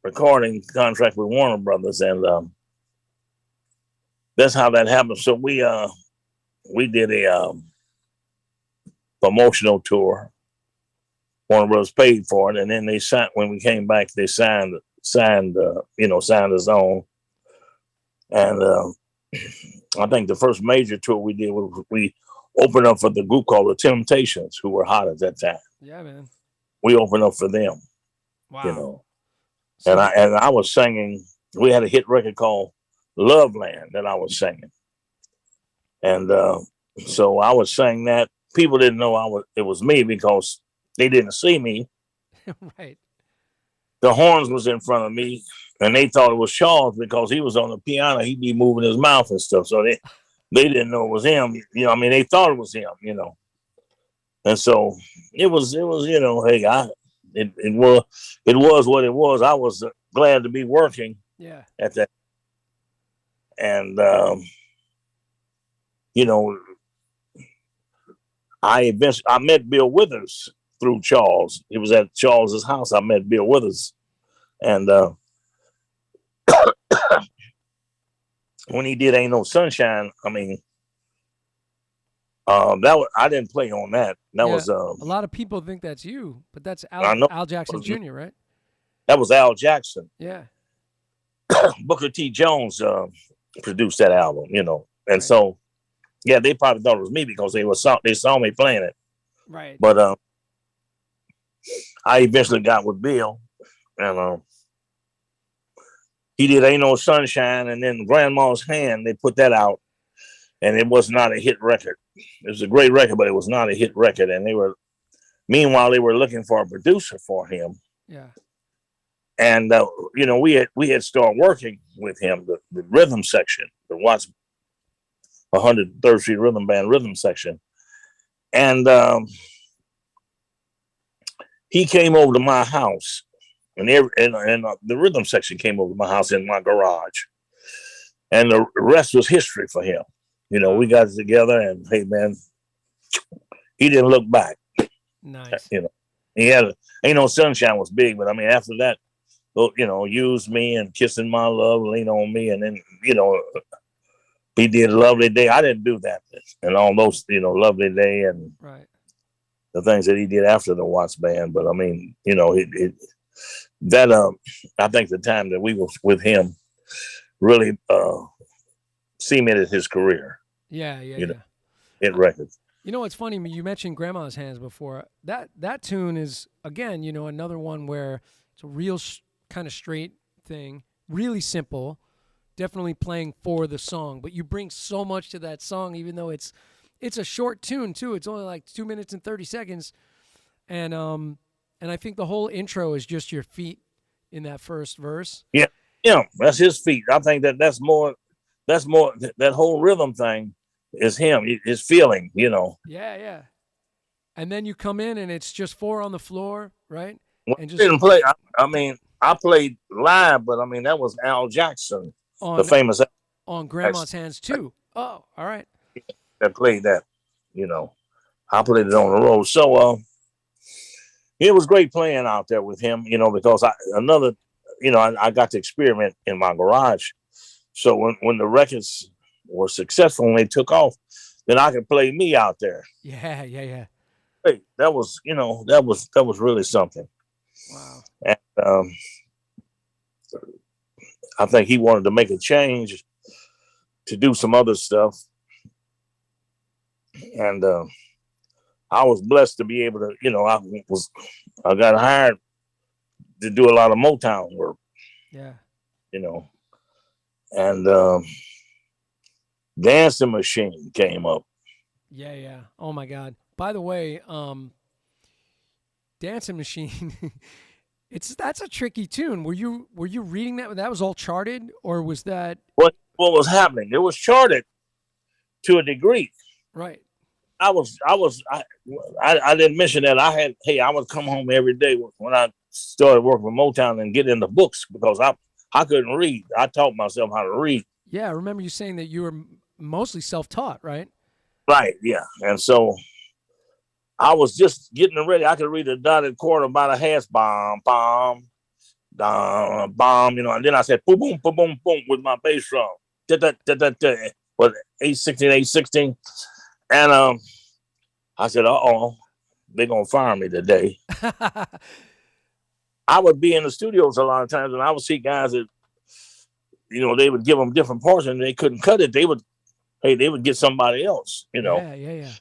recording contract with Warner Brothers, and that's how that happened. So we did a promotional tour. Warner Brothers paid for it, and then they signed. When we came back, they signed us on. And I think the first major tour we did was we opened up for the group called the Temptations, who were hot at that time. Yeah, man. We opened up for them, Wow. you know. So And I was singing. We had a hit record called Love Land that I was singing, and so I was saying that people didn't know it was me because they didn't see me. right. The horns was in front of me, and they thought it was Charles because he was on the piano. He'd be moving his mouth and stuff, so they didn't know it was him. You know, I mean, they thought it was him. You know, and so it was. You know, hey, it was what it was. I was glad to be working. Yeah. At that, and you know, I met Bill Withers through Charles. It was at Charles's house. I met Bill Withers, and when he did "Ain't No Sunshine," I mean, I didn't play on that. That was a lot of people think that's you, but that's I know. Al Jackson Jr., right? That was Al Jackson. Yeah. Booker T. Jones produced that album, you know, and Right. so yeah, they probably thought it was me because they saw me playing it. Right. But I eventually got with Bill, and he did "Ain't No Sunshine," and then "Grandma's Hand." They put that out, and it was not a hit record. It was a great record, but it was not a hit record. And meanwhile, they were looking for a producer for him. Yeah. And you know, we had started working with him, the rhythm section, the Watts 103rd Street Rhythm Band rhythm section, and he came over to my house, and the rhythm section came over to my house in my garage, and the rest was history for him. You know, we got it together, and hey, man, he didn't look back. Nice. You know, he had "Ain't No Sunshine" was big, but I mean, after that, you know, "Use Me" and "Kissing My Love," "Lean on Me," and then, you know, he did "Lovely Day." I didn't do that, and all those, you know, "Lovely Day" and Right. the things that he did after the Watts band. But I mean, you know, I think the time that we was with him really cemented his career. Yeah, yeah, You know, yeah. hit records. You know, it's funny. You mentioned "Grandma's Hands" before. That tune is, again, you know, another one where it's a real kind of straight thing, really simple, definitely playing for the song. But you bring so much to that song, even though it's a short tune too. It's only like 2 minutes and 30 seconds, and I think the whole intro is just your feet in that first verse. Yeah, that's his feet. I think that's more that whole rhythm thing It's him, his feeling, Yeah, yeah. And then you come in and it's just four on the floor, right? When And I just didn't play. I mean, I played live, but I mean that was Al Jackson, the on famous Al on Jackson grandma's hands too. Oh, all right. that played that. You know, I played it on the road. So it was great playing out there with him. Because I got to experiment in my garage. So when the records were successful and they took off, then I could play me out there. Yeah, yeah, yeah. Hey, that was really something. Wow. And I think he wanted to make a change to do some other stuff. And I was blessed to be able to, I got hired to do a lot of Motown work, Yeah. And Dancing Machine came up. Yeah, yeah. Oh my God. By the way, Dancing Machine, that's a tricky tune. Were you reading that? That was all charted, or was that What was happening? It was charted to a degree. right? I didn't mention that I would come home every day when I started working for Motown and get in the books because I couldn't read. I taught myself how to read. Yeah, I remember you saying that you were mostly self-taught, right? Right, yeah. And so I was just getting ready. I could read a dotted quarter about a hash bomb, bomb, bomb, and then I said boom, boom, boom, boom, boom with my bass drum. With 816. And I said, they're gonna fire me today. I would be in the studios a lot of times and I would see guys that, they would give them different parts and they couldn't cut it. They would get somebody else, Yeah, yeah, yeah.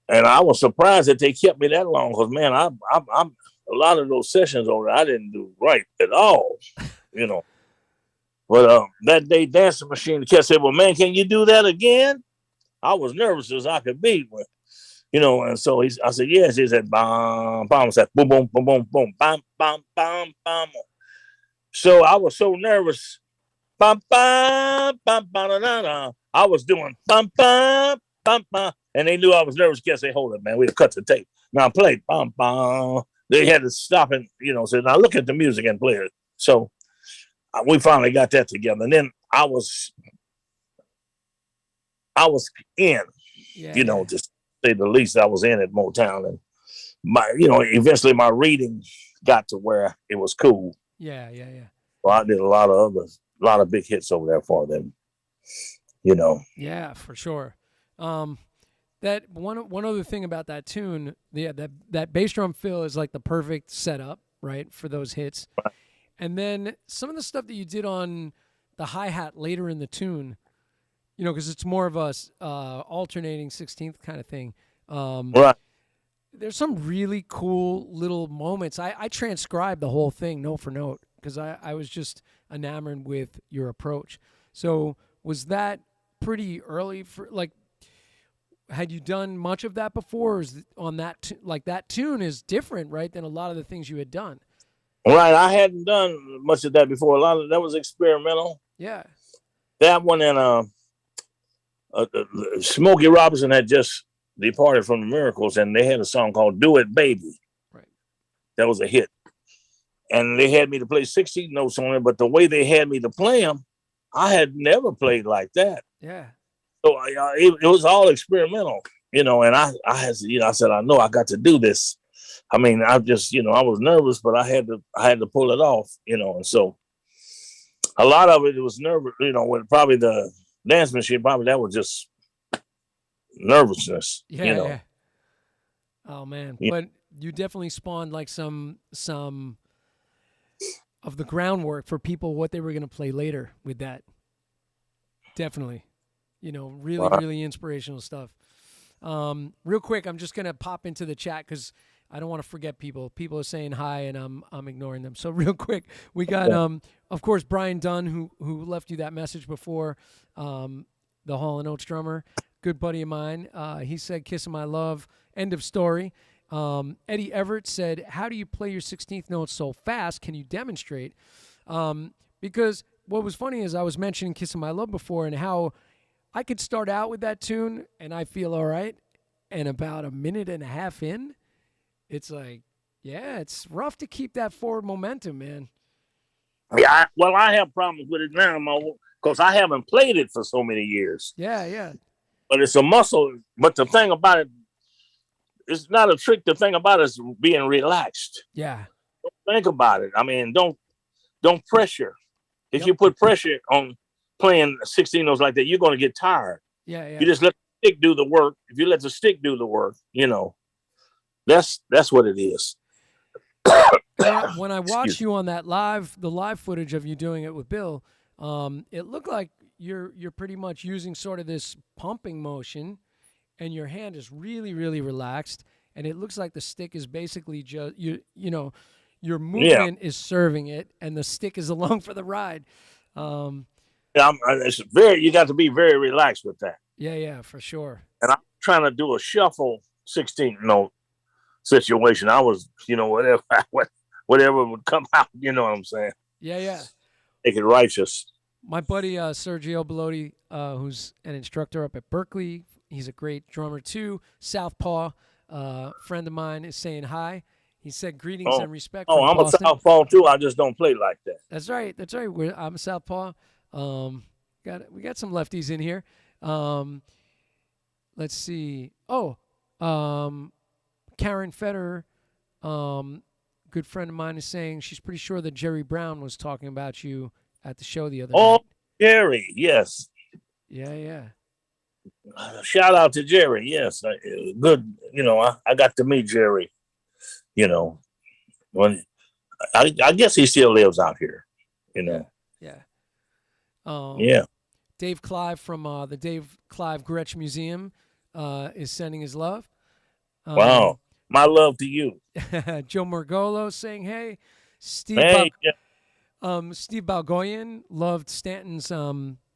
And I was surprised that they kept me that long because, man, I'm a lot of those sessions over there, I didn't do right at all, But that day, Dancing Machine, the cat said, well, man, can you do that again? I was nervous as I could be, and so I said, yes. He said, bam, bam. I said, boom, boom, boom, boom, boom, bam, bam, bam, bam. So I was so nervous. Bam, bam, bam, bam, da, da, da. I was doing bam, bam, bam, bam. And they knew I was nervous. Can't say, hold it, man. We cut the tape. Now I played bam, bam. They had to stop and, said, now look at the music and play it. So we finally got that together. And then I was in, Yeah. to say the least. I was in at Motown, and eventually my reading got to where it was cool. Yeah, yeah, yeah. Well, I did a lot of big hits over there for them. Yeah, for sure. That one other thing about that tune, that bass drum fill is like the perfect setup, right, for those hits. Right. And then some of the stuff that you did on the hi-hat later in the tune, because it's more of a alternating 16th kind of thing. Right. There's some really cool little moments. I transcribed the whole thing note for note because I was just enamored with your approach. So was that pretty early for had you done much of that before? Or is on that that tune is different, right, than a lot of the things you had done? Right. I hadn't done much of that before. A lot of that was experimental. Yeah. That one and Smokey Robinson had just departed from the Miracles, and they had a song called "Do It, Baby." Right. That was a hit, and they had me to play 16 notes on it. But the way they had me to play them, I had never played like that. Yeah. So it was all experimental, And I had, I said, I know I got to do this. I mean, I just, I was nervous, but I had to pull it off, And so a lot of it was nervous, when probably the Dance Machine, probably that was just nervousness. Yeah, yeah. Oh man, Yeah. but you definitely spawned like some of the groundwork for people what they were going to play later with that. Definitely, really really inspirational stuff. Real quick, I'm just going to pop into the chat because I don't want to forget people. People are saying hi, and I'm ignoring them. So real quick, we got of course Brian Dunn who left you that message before, the Hall & Oates drummer. Good buddy of mine. He said, "Kissing my love." End of story. Eddie Everett said, "How do you play your 16th notes so fast? Can you demonstrate?" Because what was funny is I was mentioning "Kissing My Love" before and how I could start out with that tune and I feel all right, and about a minute and a half in, it's like, yeah, it's rough to keep that forward momentum, man. Yeah, well, I have problems with it now, because I haven't played it for so many years. Yeah, yeah, But it's a muscle. But the thing about it, it's not a trick. The thing about it is being relaxed. yeah. Think about it. I mean, don't pressure. If Yep. you put pressure on playing 16 notes like that, you're going to get tired. Yeah, yeah. You just let the stick do the work. If you let the stick do the work, that's what it is. When I watched you on that the live footage of you doing it with Bill, it looked like you're pretty much using sort of this pumping motion, and your hand is really, really relaxed, and it looks like the stick is basically just your movement is serving it, and the stick is along for the ride. It's you got to be very relaxed with that. Yeah, for sure. And I'm trying to do a shuffle 16 note situation. I was, whatever would come out, you know what I'm saying? Yeah. Make it righteous. My buddy Sergio Bellotti, who's an instructor up at Berkeley, he's a great drummer too. Southpaw, friend of mine, is saying hi. He said greetings and respect. Oh, from I'm Boston. a southpaw too. I just don't play like that. That's right. I'm a southpaw. We got some lefties in here. Let's see. Oh, Karen Federer, good friend of mine, is saying she's pretty sure that Jerry Brown was talking about you at the show the other night. Jerry, yes. Yeah. Shout out to Jerry. Yes, good. I got to meet Jerry. When I guess he still lives out here. Yeah. Yeah. Dave Clive from the Dave Clive Gretsch Museum is sending his love. Wow. My love to you. Joe Margolo saying, hey. Steve Balgoyan loved Stanton's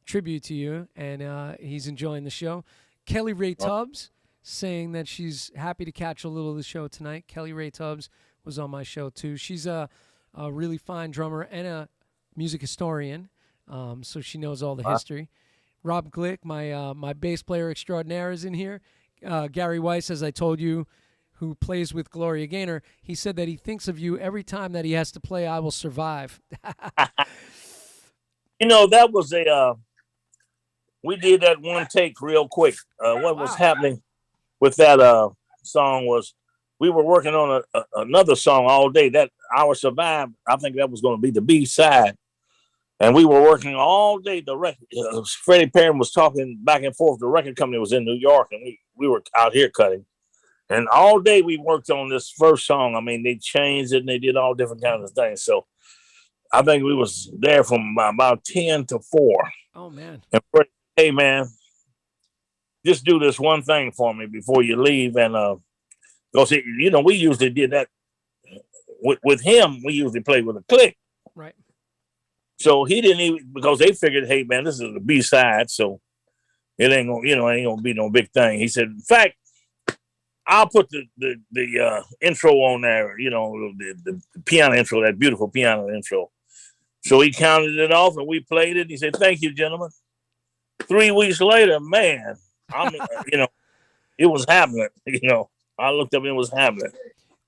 tribute to you, and he's enjoying the show. Kelly Ray Tubbs saying that she's happy to catch a little of the show tonight. Kelly Ray Tubbs was on my show, too. She's a really fine drummer and a music historian, so she knows all the history. Rob Glick, my bass player extraordinaire, is in here. Gary Weiss, as I told you, who plays with Gloria Gaynor, he said that he thinks of you every time that he has to play I Will Survive. That was we did that one take real quick. What was happening with that song was we were working on another song all day. That I Will Survive, I think that was going to be the B-side. And we were working all day. The record, Freddie Perry was talking back and forth. The record company was in New York, and we were out here cutting. And all day we worked on this first song. I mean, they changed it and they did all different kinds of things. So I think we was there from about 10 to 4. Oh, man. And Freddie, hey, man, just do this one thing for me before you leave. And because, we usually did that with him. We usually played with a click. Right. So he didn't even, because they figured, hey, man, this is the B-side. So it ain't going to be no big thing. He said, in fact, I'll put the intro on there, the piano intro, that beautiful piano intro. So he counted it off and we played it. He said, thank you, gentlemen. 3 weeks later, man, it was happening. I looked up and it was happening.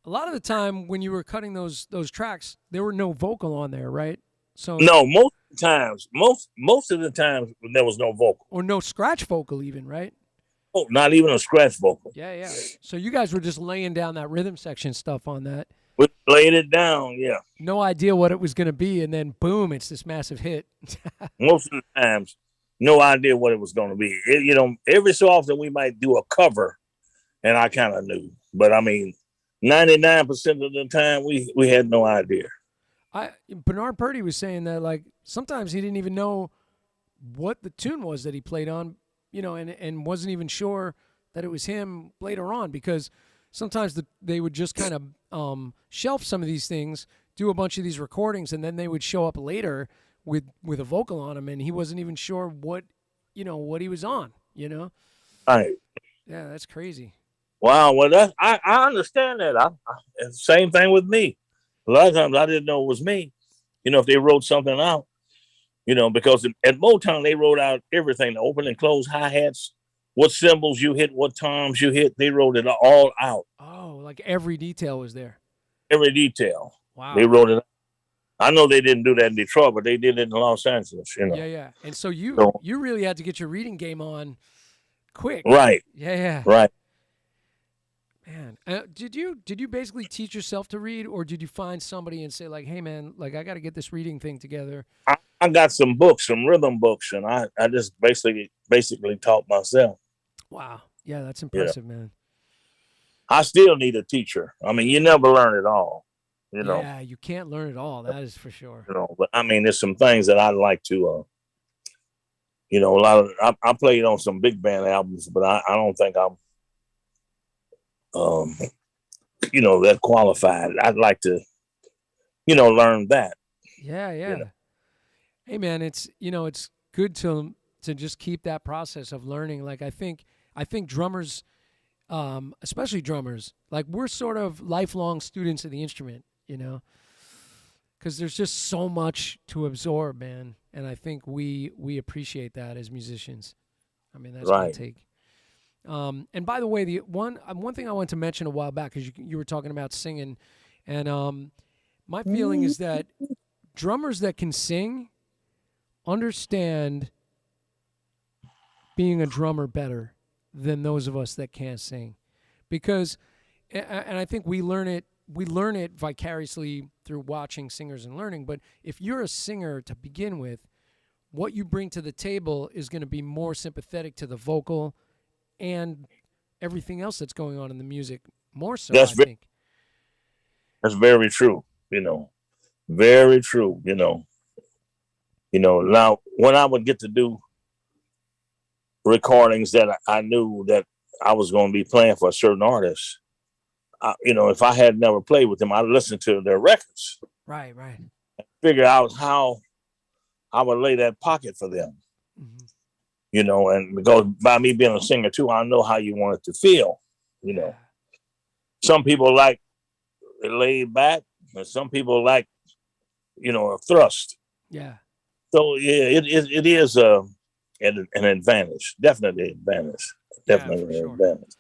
A lot of the time when you were cutting those tracks, there were no vocal on there, right? So no, most of the times there was no vocal. Or no scratch vocal even, right? Oh, not even a scratch vocal. Yeah. So you guys were just laying down that rhythm section stuff on that. We laid it down, yeah. No idea what it was going to be, and then boom, it's this massive hit. Most of the times, no idea what it was going to be. Every so often we might do a cover, and I kind of knew. But, 99% of the time, we had no idea. Bernard Purdy was saying that, like, sometimes he didn't even know what the tune was that he played on, and wasn't even sure that it was him later on, because sometimes they would just kind of shelf some of these things, do a bunch of these recordings, and then they would show up later with a vocal on them, and he wasn't even sure what he was on, Right. Yeah, that's crazy. Wow. Well, I understand that. Same thing with me. A lot of times I didn't know it was me. If they wrote something out, because at Motown they wrote out everything, the open and close hi-hats, what cymbals you hit, what toms you hit. They wrote it all out, Oh, like every detail was there. every detail. Wow. They wrote it out. I know they didn't do that in Detroit, but they did it in Los Angeles, Yeah, yeah. And so you So- you really had to get your reading game on quick. Right, Yeah, yeah. right. Man, did you basically teach yourself to read, or did you find somebody and say like, "Hey, man, like I got to get this reading thing together"? I got some books, some rhythm books, and I just basically taught myself. Wow. Yeah, that's impressive, man. I still need a teacher. I mean, you never learn it all, Yeah, you can't learn it all. That is for sure. But I mean, there's some things that I'd like to, a lot of, I played on some big band albums, but I don't think I'm, that qualified. I'd like to, learn that. Yeah, yeah. Hey, man, it's good to just keep that process of learning. Like I think drummers, especially drummers, like we're sort of lifelong students of the instrument, because there's just so much to absorb, man. And I think we appreciate that as musicians. I mean, that's my Right. take. And by the way, the one thing I wanted to mention a while back, because you were talking about singing, and my feeling is that drummers that can sing understand being a drummer better than those of us that can't sing, because, and I think we learn it vicariously through watching singers and learning. But if you're a singer to begin with, what you bring to the table is going to be more sympathetic to the vocal and everything else that's going on in the music, more so, I think. That's very true. Very true. Now when I would get to do recordings that I knew that I was going to be playing for a certain artist, if I had never played with them, I'd listen to their records, Right. figure out how I would lay that pocket for them. Mm-hmm. And because by me being a singer too, I know how you want it to feel. Yeah. Some people like it laid back, and some people like, a thrust. Yeah. So yeah, it is an advantage, definitely an advantage, definitely for sure. an advantage.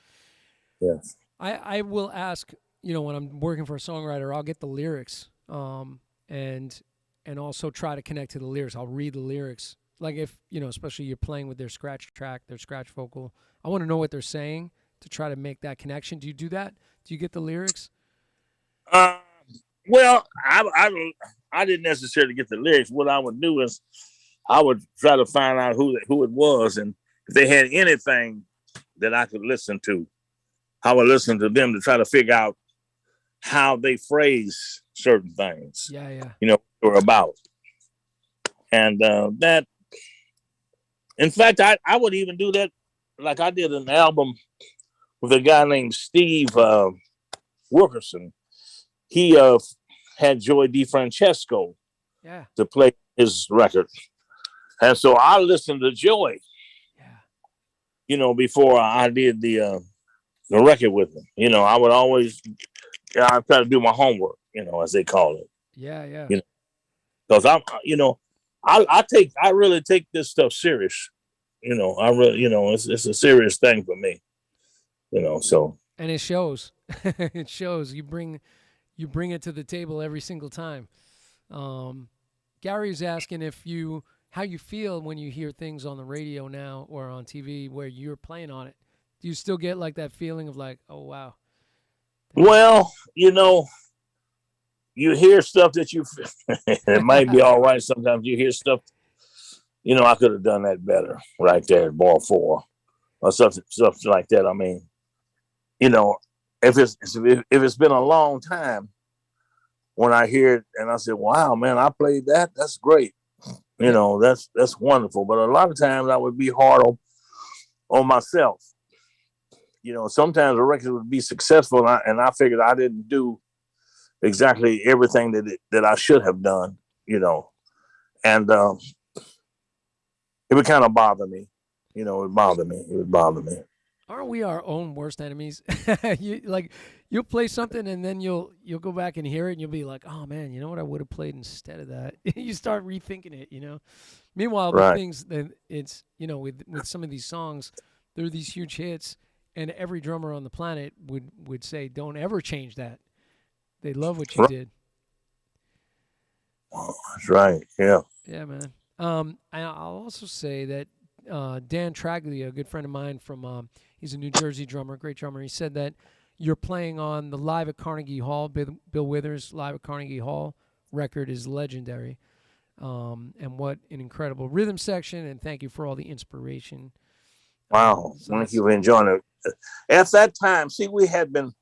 Yes. I will ask, when I'm working for a songwriter, I'll get the lyrics, and also try to connect to the lyrics. I'll read the lyrics. Like if, especially you're playing with their scratch track, their scratch vocal, I want to know what they're saying to try to make that connection. Do you do that? Do you get the lyrics? Well, I didn't necessarily get the lyrics. What I would do is I would try to find out who it was, and if they had anything that I could listen to, I would listen to them to try to figure out how they phrase certain things. Yeah. Or about. And that, in fact, I would even do that. Like I did an album with a guy named Steve Wilkerson. He had Joey DeFrancesco to play his record. And so I listened to Joey, before I did the record with him. I would always, I try to do my homework, as they call it. Yeah. Because I really take this stuff serious. I really, it's a serious thing for me. So. And it shows. It shows. You bring it to the table every single time. Gary's asking how you feel when you hear things on the radio now or on TV where you're playing on it. Do you still get like that feeling of like, oh wow? Well, you hear stuff that it might be all right. Sometimes you hear stuff, I could have done that better right there at ball 4 or something like that. I mean, if it's been a long time when I hear it and I say, wow, man, I played that. That's great. That's wonderful. But a lot of times I would be hard on myself. Sometimes a record would be successful and I figured I didn't do exactly everything that I should have done, and it would kind of bother me. It would bother me. Aren't we our own worst enemies? you'll play something and then you'll go back and hear it and you'll be like, oh man, you know what I would have played instead of that. You start rethinking it, you know. Meanwhile, the Right. things that it's with some of these songs, there are these huge hits, and every drummer on the planet would say, don't ever change that. They love what you Right. did. That's right. Yeah. Yeah, man. I'll also say that Dan Traglia, a good friend of mine he's a New Jersey drummer, great drummer. He said that you're playing on the Live at Carnegie Hall, Bill Withers' Live at Carnegie Hall record is legendary. And what an incredible rhythm section, and thank you for all the inspiration. Wow. So Thank that's- you for enjoying it. At that time, see, the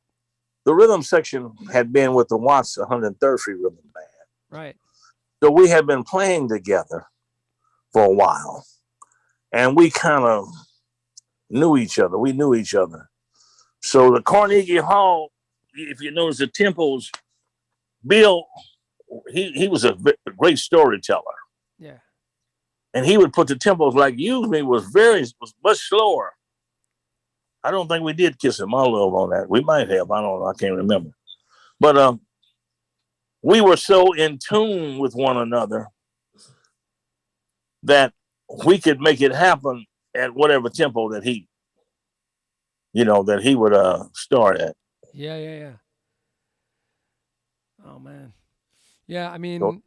rhythm section had been with the Watts 103rd Street Rhythm Band. Right. So we had been playing together for a while, and we kind of knew each other. We knew each other. So the Carnegie Hall, if you notice the tempos, Bill, he was a great storyteller, Yeah. and he would put the tempos like Use Me was much slower. I don't think we did Kiss My Love on that. We might have. I don't know. I can't remember. But we were so in tune with one another that we could make it happen at whatever tempo that he would start at. Yeah. Oh man. Yeah, I So, mean,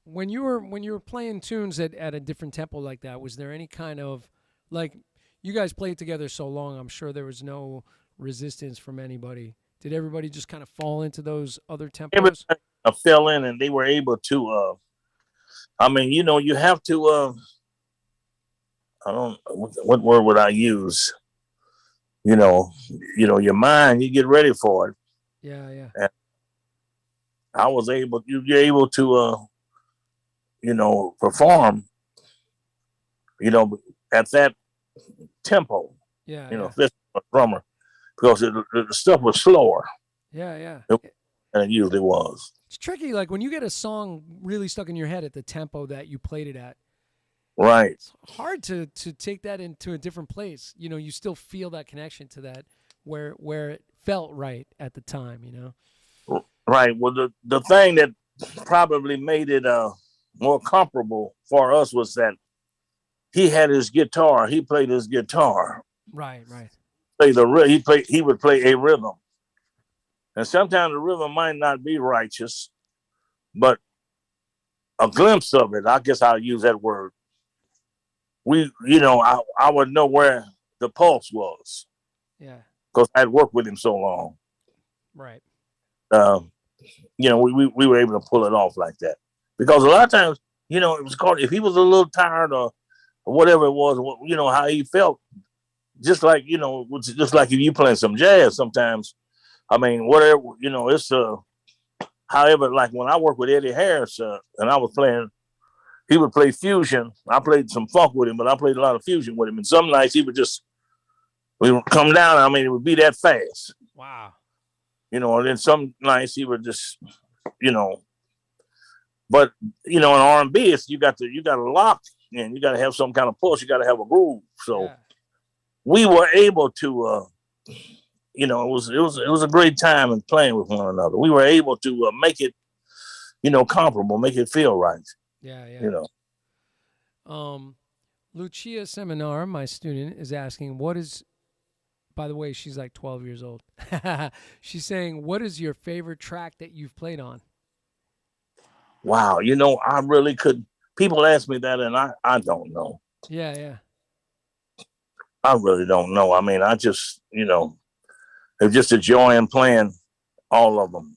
when you were playing tunes at a different tempo like that, was there any kind of like you guys played together so long? I'm sure there was no resistance from anybody. Did everybody just kind of fall into those other tempos? everybody fell in, and they were able to. I mean, you have to. I don't. What word would I use? Your mind. You get ready for it. Yeah. And I was able. You're able to. Perform. At that tempo. Yeah. Especially a drummer, because the stuff was slower Yeah. than it usually was. It's tricky, like when you get a song really stuck in your head at the tempo that you played it at. Right. It's hard to take that into a different place. You still feel that connection to that where it felt right at the time. Right. Well, the thing that probably made it more comparable for us was that he had his guitar. He played his guitar. Right. He would play a rhythm, and sometimes the rhythm might not be righteous, but a glimpse of it. I guess I'll use that word. I would know where the pulse was. Yeah. Because I'd worked with him so long. Right. We were able to pull it off like that. Because a lot of times, it was called, if he was a little tired or whatever it was, how he felt, just like if you playing some jazz sometimes, I mean, whatever, it's, however, like when I worked with Eddie Harris and I was playing, he would play fusion. I played some funk with him, but I played a lot of fusion with him. And some nights we would come down. I mean, it would be that fast. Wow. And then some nights he would just, but in R&B, you got to lock and you got to have some kind of pulse. You got to have a groove. So we were able to, it was a great time in playing with one another. We were able to make it, comparable, make it feel right. Yeah. Lucia Seminar, my student, is asking, by the way, she's like 12 years old. She's saying, what is your favorite track that you've played on? Wow. I really could. People ask me that and I don't know. Yeah. I really don't know. I mean, I just, it's just a joy in playing all of them.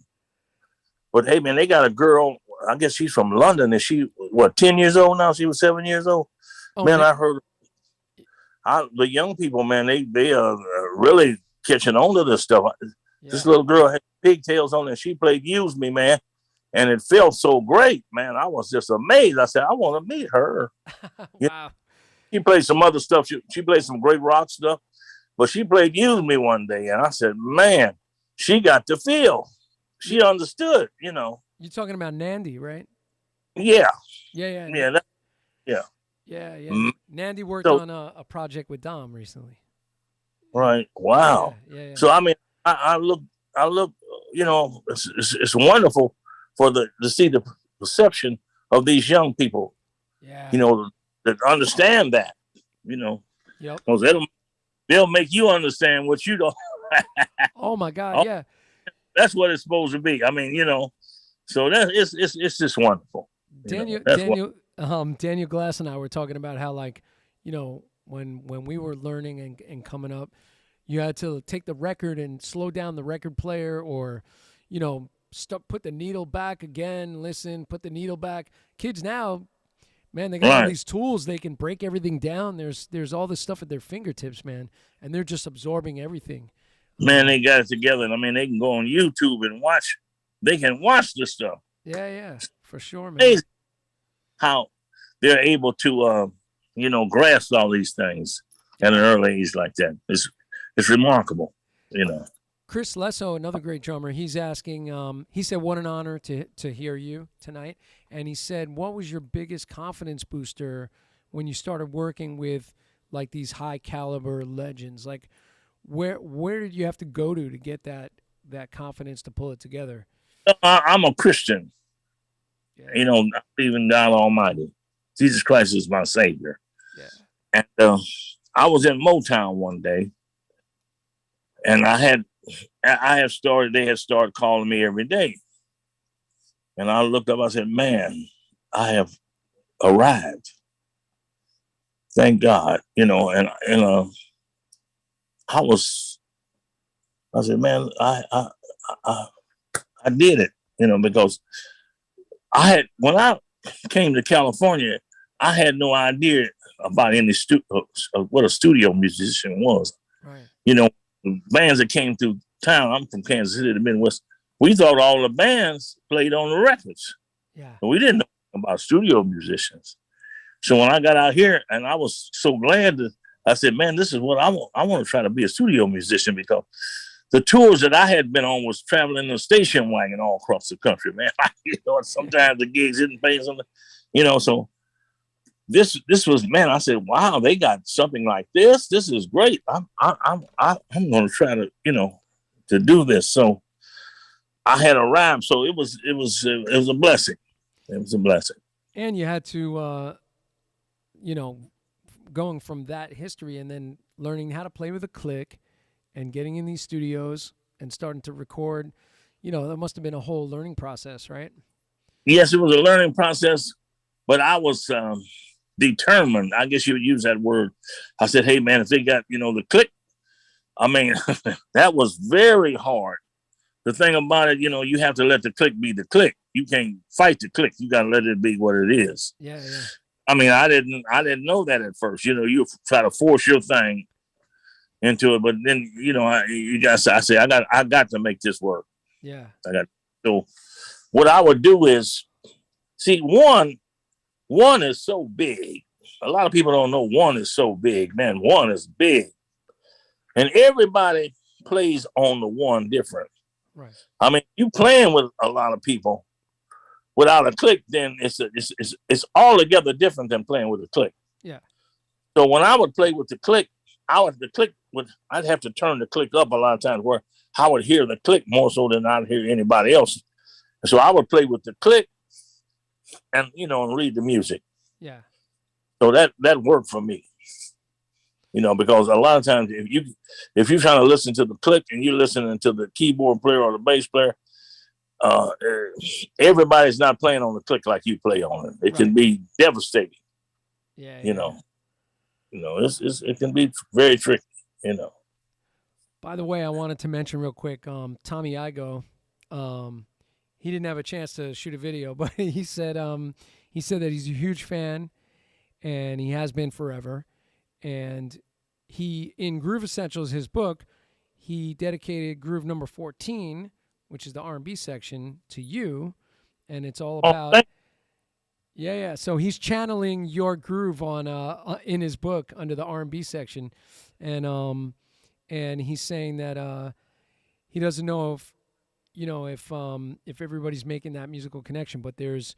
But hey, man, they got a girl. I guess she's from London. Is she 10 years old now? She was 7 years old. Oh, man, I heard the young people, man, they are really catching on to this stuff. Yeah. This little girl had pigtails on and she played Use Me, man. And it felt so great, man. I was just amazed. I said, I want to meet her. Wow. She played some other stuff. She played some great rock stuff. But she played Use Me one day. And I said, man, she got the feel. She understood, You're talking about Nandy, right? Yeah. Yeah. Yeah. Yeah. Nandy worked on a project with Dom recently. Right. Wow. Yeah. So, I mean, I look, it's wonderful to see the perception of these young people, Yeah. that understand that, you know, Yep. because they'll make you understand what you don't. Oh my God. Oh, Yeah. that's what it's supposed to be. I mean, so that it's just wonderful. Daniel That's what. Daniel Glass and I were talking about how, like, when we were learning and coming up, you had to take the record and slow down the record player, or put the needle back again, listen, put the needle back. Kids now, man, they got all Right. these tools. They can break everything down. There's all this stuff at their fingertips, man, and they're just absorbing everything. Man, they got it together. I mean, they can go on YouTube and watch. They can watch this stuff. Yeah, for sure, man. Amazing how they're able to, grasp all these things at an early age like that. It's remarkable. Chris Lesso, another great drummer, he's asking, he said, what an honor to hear you tonight. And he said, what was your biggest confidence booster when you started working with, like, these high caliber legends? Like, where did you have to go to get that confidence to pull it together? I'm a Christian. Yeah. I believe in God Almighty. Jesus Christ is my Savior. Yeah. And I was in Motown one day, and they had started calling me every day. And I looked up, I said, man, I have arrived. Thank God, and I said, man, I did it, because when I came to California, I had no idea about what a studio musician was. Right. Bands that came through town. I'm from Kansas City, the Midwest. We thought all the bands played on the records. Yeah. But we didn't know about studio musicians. So when I got out here, and I was so glad I said, man, this is what I want. I want to try to be a studio musician, because the tours that I had been on was traveling in a station wagon all across the country, man. Sometimes the gigs didn't pay something, so this was, man, I said, wow, they got something like this. This is great. I'm going to try to do this. So I had arrived. So it was a blessing. It was a blessing. And you had to, going from that history and then learning how to play with a click and getting in these studios and starting to record, that must have been a whole learning process, right? Yes, it was a learning process, but I was determined. I guess you would use that word. I said, hey, man, if they got, the click, I mean, that was very hard. The thing about it, you have to let the click be the click. You can't fight the click. You got to let it be what it is. Yeah. I mean, I didn't know that at first. You try to force your thing into it, but then I got to make this work. Yeah. So what I would do is, see, one is so big. A lot of people don't know one is so big, man. One is big, and everybody plays on the one different. Right. I mean, you playing with a lot of people without a click, then it's altogether different than playing with a click. Yeah. So when I would play with the click, I'd have to turn the click up a lot of times, where I would hear the click more so than I'd hear anybody else. And so I would play with the click and read the music. Yeah. So that worked for me. Because a lot of times if you're trying to listen to the click and you're listening to the keyboard player or the bass player, everybody's not playing on the click like you play on it. It can be devastating. Yeah. It can be very tricky. By the way, I wanted to mention real quick, Tommy Igo, he didn't have a chance to shoot a video, but he said that he's a huge fan, and he has been forever. And he, in Groove Essentials, his book, he dedicated groove number 14, which is the R&B section, to you, and it's all about. Yeah. So he's channeling your groove on in his book under the R&B section, and he's saying that he doesn't know if everybody's making that musical connection, but there's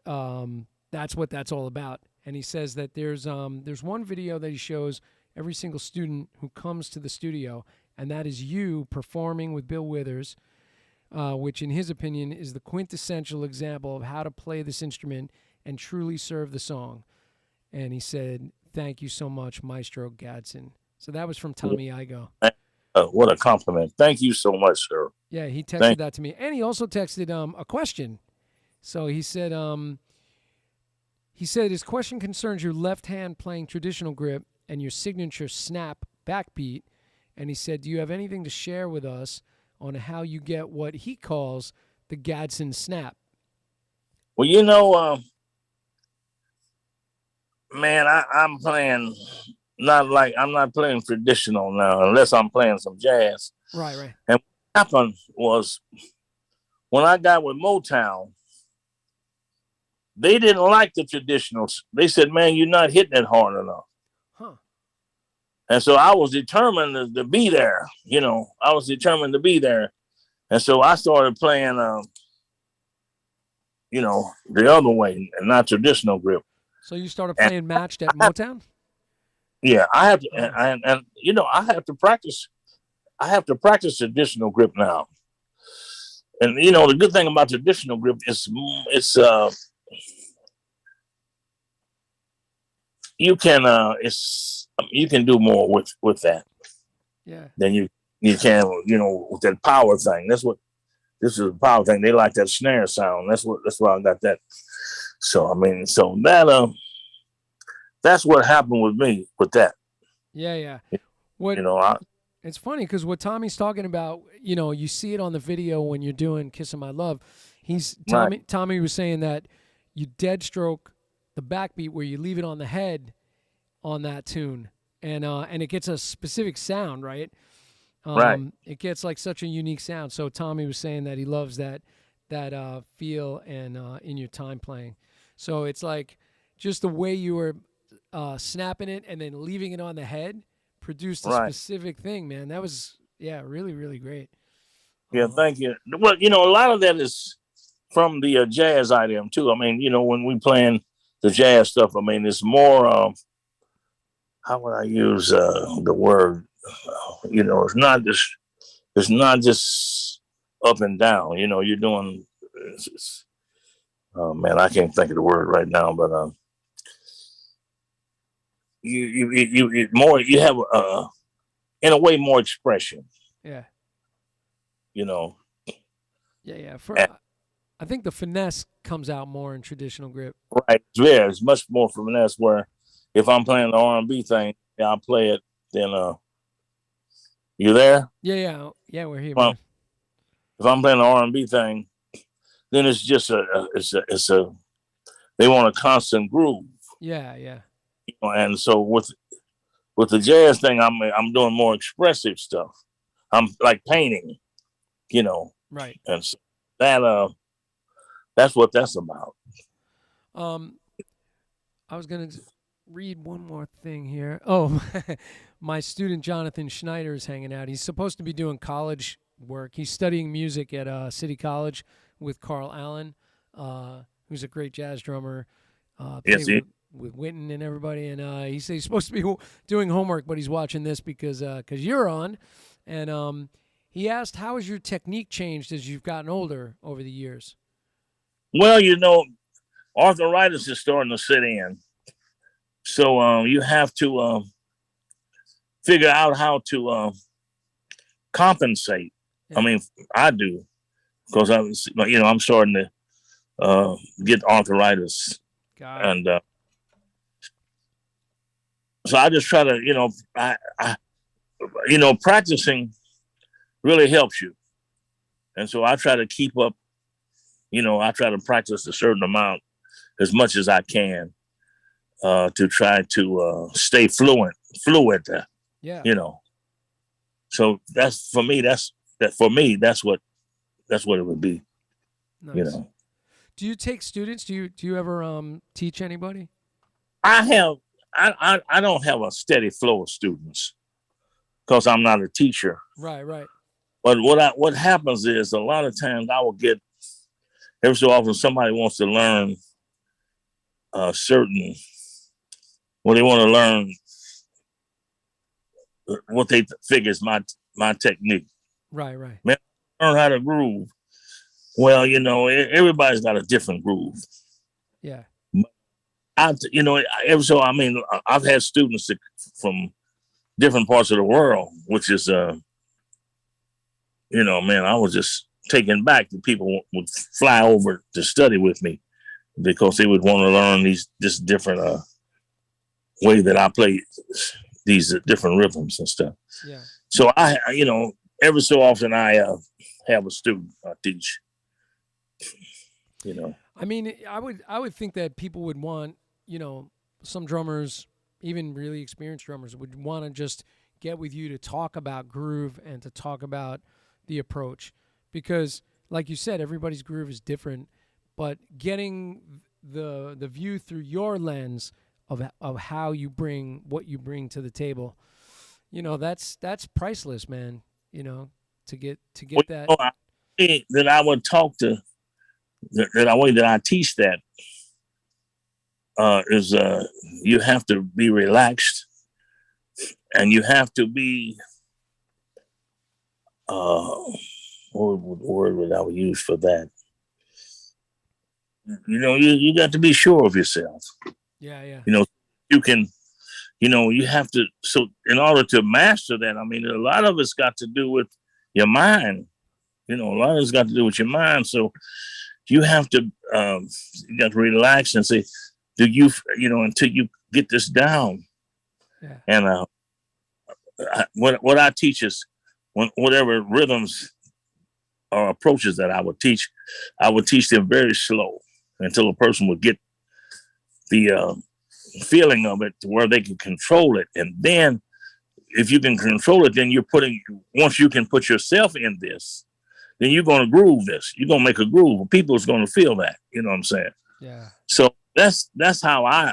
that's what that's all about. And he says that there's one video that he shows every single student who comes to the studio and that is you performing with Bill Withers, which in his opinion is the quintessential example of how to play this instrument and truly serve the song. And he said, "Thank you so much, Maestro Gadson." So that was from Tommy Igoe. What a compliment. Thank you so much, sir. Yeah, he texted that to me. And he also texted a question. So he said his question concerns your left hand playing traditional grip and your signature snap backbeat. And he said, do you have anything to share with us on how you get what he calls the Gadson snap? Well, you know, man, I'm playing I'm not playing traditional now unless I'm playing some jazz. Right. And what happened was when I got with Motown, they didn't like the traditionals. They said, man, you're not hitting it hard enough. Huh. And so I was determined to be there. You know, I was determined to be there. And so I started playing, the other way and not traditional grip. So you started playing matched at Motown? Yeah, I have to, and I have to practice. I have to practice traditional grip now. And the good thing about traditional grip is you can do more with that. Yeah. Than you can with that power thing. This is a power thing. They like that snare sound. That's why I got that. So that's what happened with me with that. Yeah. It's funny because what Tommy's talking about, you see it on the video when you're doing "Kissing My Love." Tommy was saying that you dead stroke the backbeat where you leave it on the head on that tune, and it gets a specific sound, right? Right. It gets like such a unique sound. So Tommy was saying that he loves that feel and in your time playing. So it's like just the way you were snapping it and then leaving it on the head produced a specific thing, man. That was really, really great. Yeah, thank you. Well, a lot of that is from the jazz item too. I mean, when we playing the jazz stuff, I mean, it's more. How would I use the word? It's not just up and down. You're doing. Oh man, I can't think of the word right now, but you have in a way more expression. Yeah. Yeah. I think the finesse comes out more in traditional grip. Right. Yeah, it's much more finesse. Where if I'm playing the R&B thing, I'll play it. Then you there? Yeah. We're here. Man. If I'm playing the R&B thing, then it's just they want a constant groove. Yeah. And so with the jazz thing, I'm doing more expressive stuff. I'm like painting, Right. And so that's what that's about. I was gonna read one more thing here. Oh, my student Jonathan Schneider is hanging out. He's supposed to be doing college work. He's studying music at City College with Carl Allen, who's a great jazz drummer. Yes, with Wynton and everybody, and he said he's supposed to be doing homework, but he's watching this because you're on. And he asked, how has your technique changed as you've gotten older over the years? Well, arthritis is starting to set in. So you have to figure out how to compensate. Yeah. I mean, I do, because I'm starting to get arthritis. And so I just try to, practicing really helps you. And so I try to keep up, I try to practice a certain amount as much as I can to try to stay fluid. Yeah. So that's for me. That's what it would be. Nice. Do you take students? Do you ever teach anybody? I don't have a steady flow of students because I'm not a teacher. Right. But what happens is a lot of times I will get, every so often somebody wants to learn they want to learn what they figure is my technique. Right, right. Man, learn how to groove. Well, everybody's got a different groove. Yeah. Every so I mean, I've had students from different parts of the world, which is, man, I was just taken back that people would fly over to study with me because they would want to learn this different way that I play these different rhythms and stuff. Yeah. So every so often I have a student I teach. I mean, I would think that people would want, some drummers, even really experienced drummers, would want to just get with you to talk about groove and to talk about the approach, because, like you said, everybody's groove is different. But getting the view through your lens of how you bring what you bring to the table, that's priceless, man. To get that. That I would talk to that way that I teach that is you have to be relaxed, and you have to be what word would I use for that? You got to be sure of yourself. Yeah. You can, you have to. So in order to master that, I mean, a lot of it's got to do with your mind. A lot of it's got to do with your mind. So you have to, you got to relax and say, do you, until you get this down. Yeah. And what I teach is whatever rhythms or approaches that I would teach them very slow until a person would get the feeling of it to where they can control it. And then if you can control it, then once you can put yourself in this, then you're going to groove this. You're going to make a groove. People's going to feel that. You know what I'm saying? Yeah. So that's how I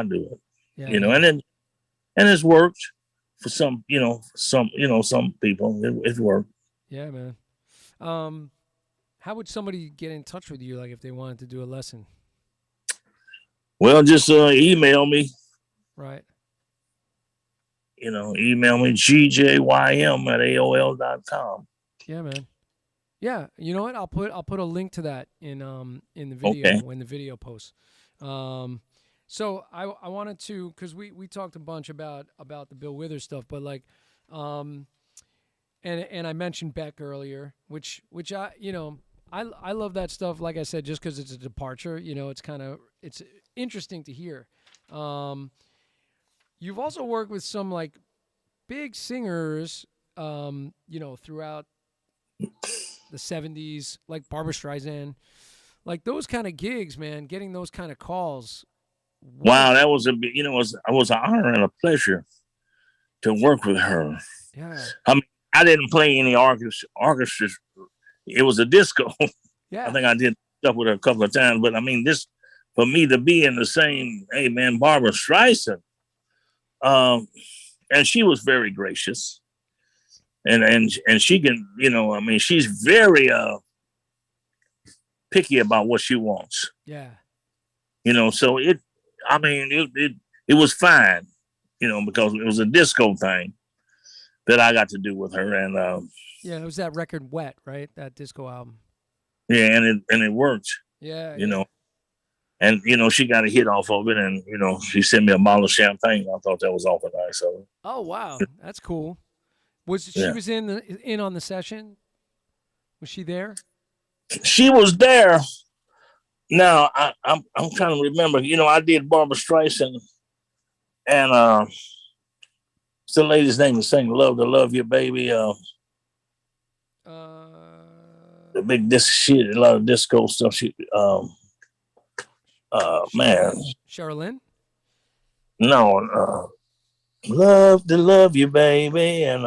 do it. Yeah. And it's worked for some people. It's worked. Yeah, man. How would somebody get in touch with you, like if they wanted to do a lesson? Well, just email me. Right. Email me gjym@aol.com. Yeah, man. Yeah, you know what? I'll put a link to that in the video, Okay. when the video posts. So I wanted to, because we talked a bunch about the Bill Withers stuff, but like, and I mentioned Beck earlier, which I love that stuff. Like I said, just because it's a departure, it's interesting to hear. You've also worked with some like big singers, throughout the 70s, like Barbra Streisand, like those kind of gigs, man, getting those kind of calls. Wow, that was it was an honor and a pleasure to work with her. Yeah. I mean, I didn't play any orchestras. It was a disco. Yeah. I think I did stuff with her a couple of times, but I mean, this for me to be in the same, hey man, Barbra Streisand, and she was very gracious, and she can, she's very picky about what she wants. Yeah. So it was fine, because it was a disco thing that I got to do with her, and yeah, it was that record Wet, right? That disco album. yeah, and it worked. Yeah. And she got a hit off of it, and she sent me a bottle of champagne. I thought that was awful nice of her. Oh wow, that's cool. She was in on the session? Was she there? She was there. Now I'm trying to remember. I did Barbra Streisand, and what's the lady's name that sang "Love to Love You, Baby"? The big a lot of disco stuff. She man. Sherilyn? No, Love to Love You, Baby, and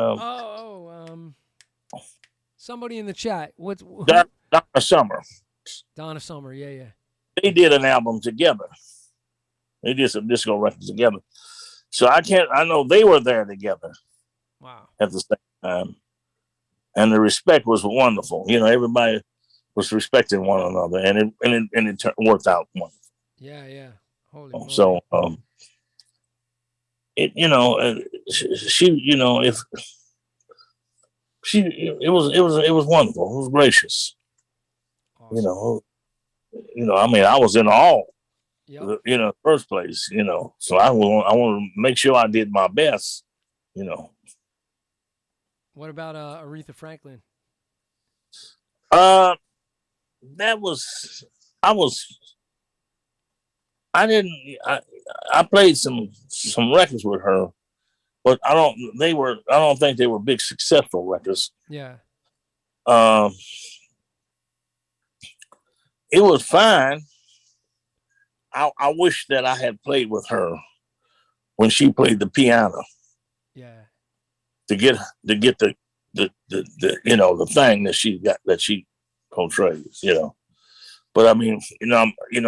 somebody in the chat. Donna Summer. Donna Summer, yeah. They did an album together. They did some disco records together. So I know they were there together. Wow. At the same time. And the respect was wonderful. Everybody was respecting one another, and it worked out wonderful. Yeah. Holy moly. So she, if she, it was wonderful. It was gracious. You Awesome. know, I mean, I was in awe. Yep. First place. So I want to make sure I did my best. You know, What about Aretha Franklin? uh, that was I was I didn't I played some records with her, but I don't think they were big successful records. Yeah. Um, it was fine. I wish that I had played with her when she played the piano Yeah. to get the thing that she portrays. But I mean,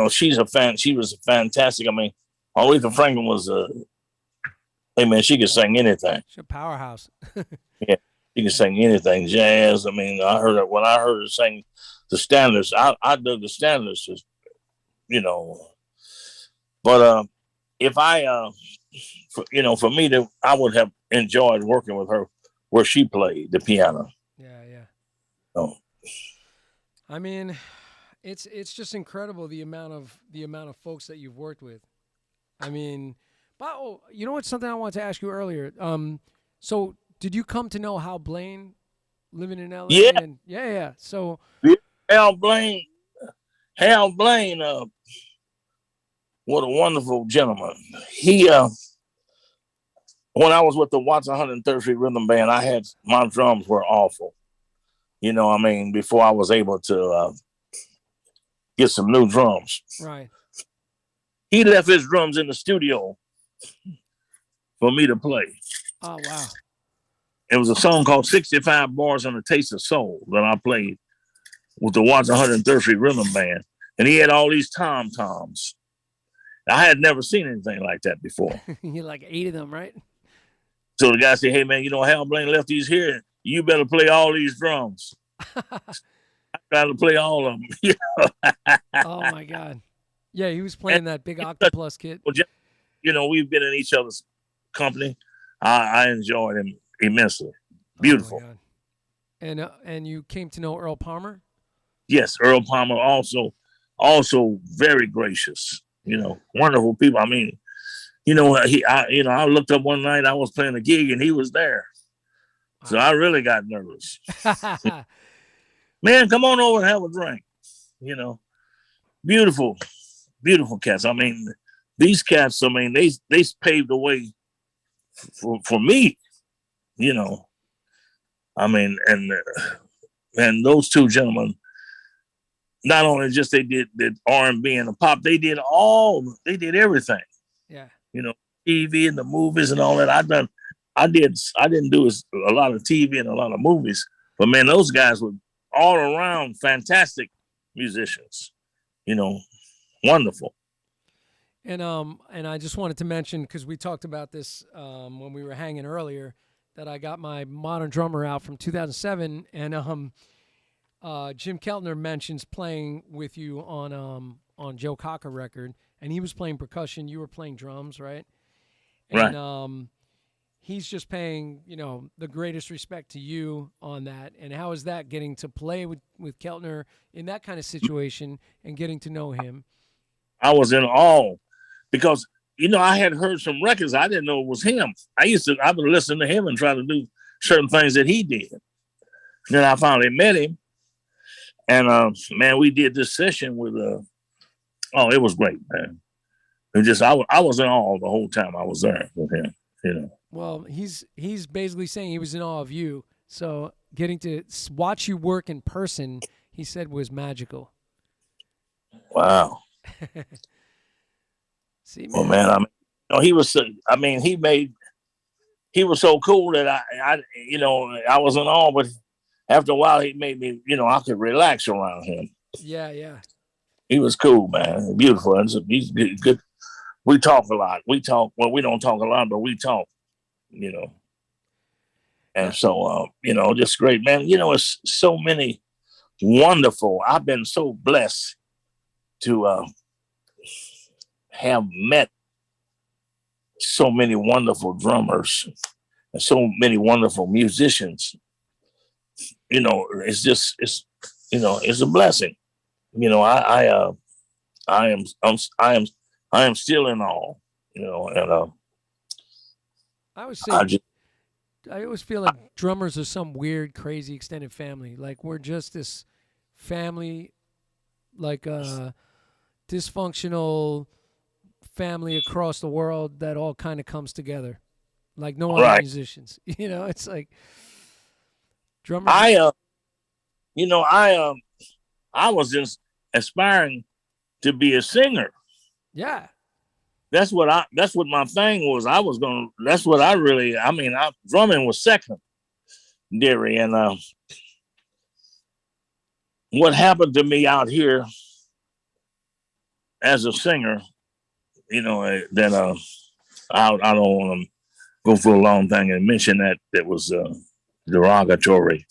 she was fantastic. I mean, Aretha Franklin was hey man, she could sing anything. She's a powerhouse. Yeah, she could sing anything. Jazz. I mean, when I heard her sing the standards. I dug the standards, But if for me I would have enjoyed working with her where she played the piano. Yeah, yeah. Oh, I mean, it's just incredible the amount of folks that you've worked with. I mean, but you know what's something I wanted to ask you earlier. So did you come to know Hal Blaine living in LA? yeah, And yeah. So Hal Blaine. Hal Blaine. What a wonderful gentleman. He when I was with the Watts 103rd Street Rhythm Band, my drums were awful. I mean, before I was able to get some new drums. right. He left his drums in the studio for me to play. Oh wow. It was a song called 65 Bars and a Taste of Soul that I played with the Watts 103rd Street Rhythm Band. And he had all these tom-toms. I had never seen anything like that before. You like 8 of them, right? So the guy said, hey, man, Hal Blaine left these here. You better play all these drums. I tried to play all of them. Oh, my God. Yeah, he was playing that big Octoplus kit. We've been in each other's company. I enjoyed him immensely. Beautiful. Oh, and you came to know Earl Palmer? Yes, Earl Palmer also very gracious. Wonderful people. I mean, I looked up one night, I was playing a gig and he was there. So I really got nervous. Man, come on over and have a drink. Beautiful, beautiful cats. I mean, these cats, I mean, they paved the way for me, I mean, and those two gentlemen, not only just they did R&B and the pop, they did everything. Yeah. TV and the movies and all that. I didn't do a lot of TV and a lot of movies, but man, those guys were all around fantastic musicians. Wonderful. And I just wanted to mention, because we talked about this when we were hanging earlier, that I got my Modern Drummer out from 2007, and Jim Keltner mentions playing with you on Joe Cocker record, and he was playing percussion. You were playing drums, right? And, right. He's just paying, the greatest respect to you on that. And how is that, getting to play with Keltner in that kind of situation and getting to know him? I was in awe because, I had heard some records. I didn't know it was him. I would listen to him and try to do certain things that he did. Then I finally met him. And, man, we did this session with, it was great, man. I was in awe the whole time I was there with him, Well, he's basically saying he was in awe of you. So getting to watch you work in person, he said, was magical. Wow. See, man. Well, man, he was so cool that I was in awe, but after a while he made me, I could relax around him. Yeah. He was cool, man. Beautiful. He's good. We talk a lot. We don't talk a lot, but we talk, And so, just great, man. It's so many wonderful. I've been so blessed to have met so many wonderful drummers and so many wonderful musicians. It's a blessing. I am I am I am still in awe. And I would I say just I always feel like drummers are some weird, crazy extended family. Like we're just this family, like dysfunctional family across the world that all kind of comes together, like no other right. musicians. It's like drummers. I you know I was just aspiring to be a singer. Yeah, That's what my thing was. I was gonna. That's what I really. I mean, drumming was secondary, and what happened to me out here as a singer, that I don't want to go for a long thing and mention that was derogatory.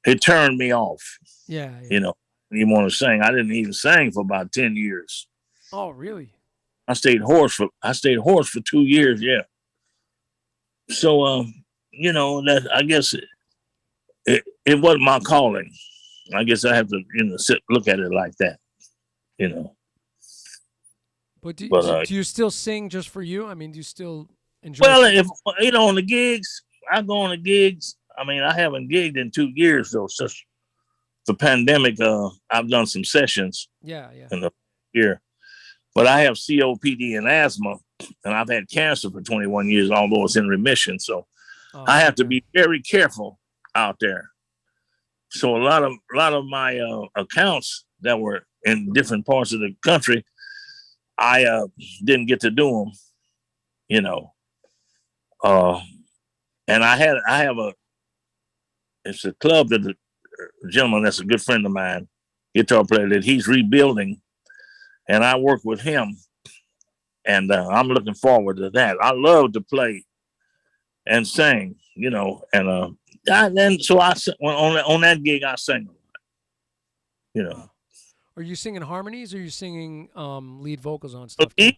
It turned me off. yeah, yeah. You want to sing? I didn't even sing for about 10 years. Oh, really? I stayed hoarse for 2 years. Yeah. So that I guess it wasn't my calling. I guess I have to look at it like that. You know. But do, But do, do you still sing just for you? I mean, do you still enjoy? well, singing? if on the gigs, I go on the gigs. I mean, I haven't gigged in 2 years though. Since the pandemic, I've done some sessions Yeah, yeah. in the year. But I have COPD and asthma, and I've had cancer for 21 years, although it's in remission. So Oh, I have to okay. be very careful out there. So a lot of my accounts that were in different parts of the country, I didn't get to do them. You know, uh, and I have it's a club that the gentleman that's a good friend of mine, guitar player, that he's rebuilding, and I work with him. And I'm looking forward to that. I love to play and sing, and so on that gig I sang, you know. Are you singing harmonies or are you singing lead vocals on But stuff too?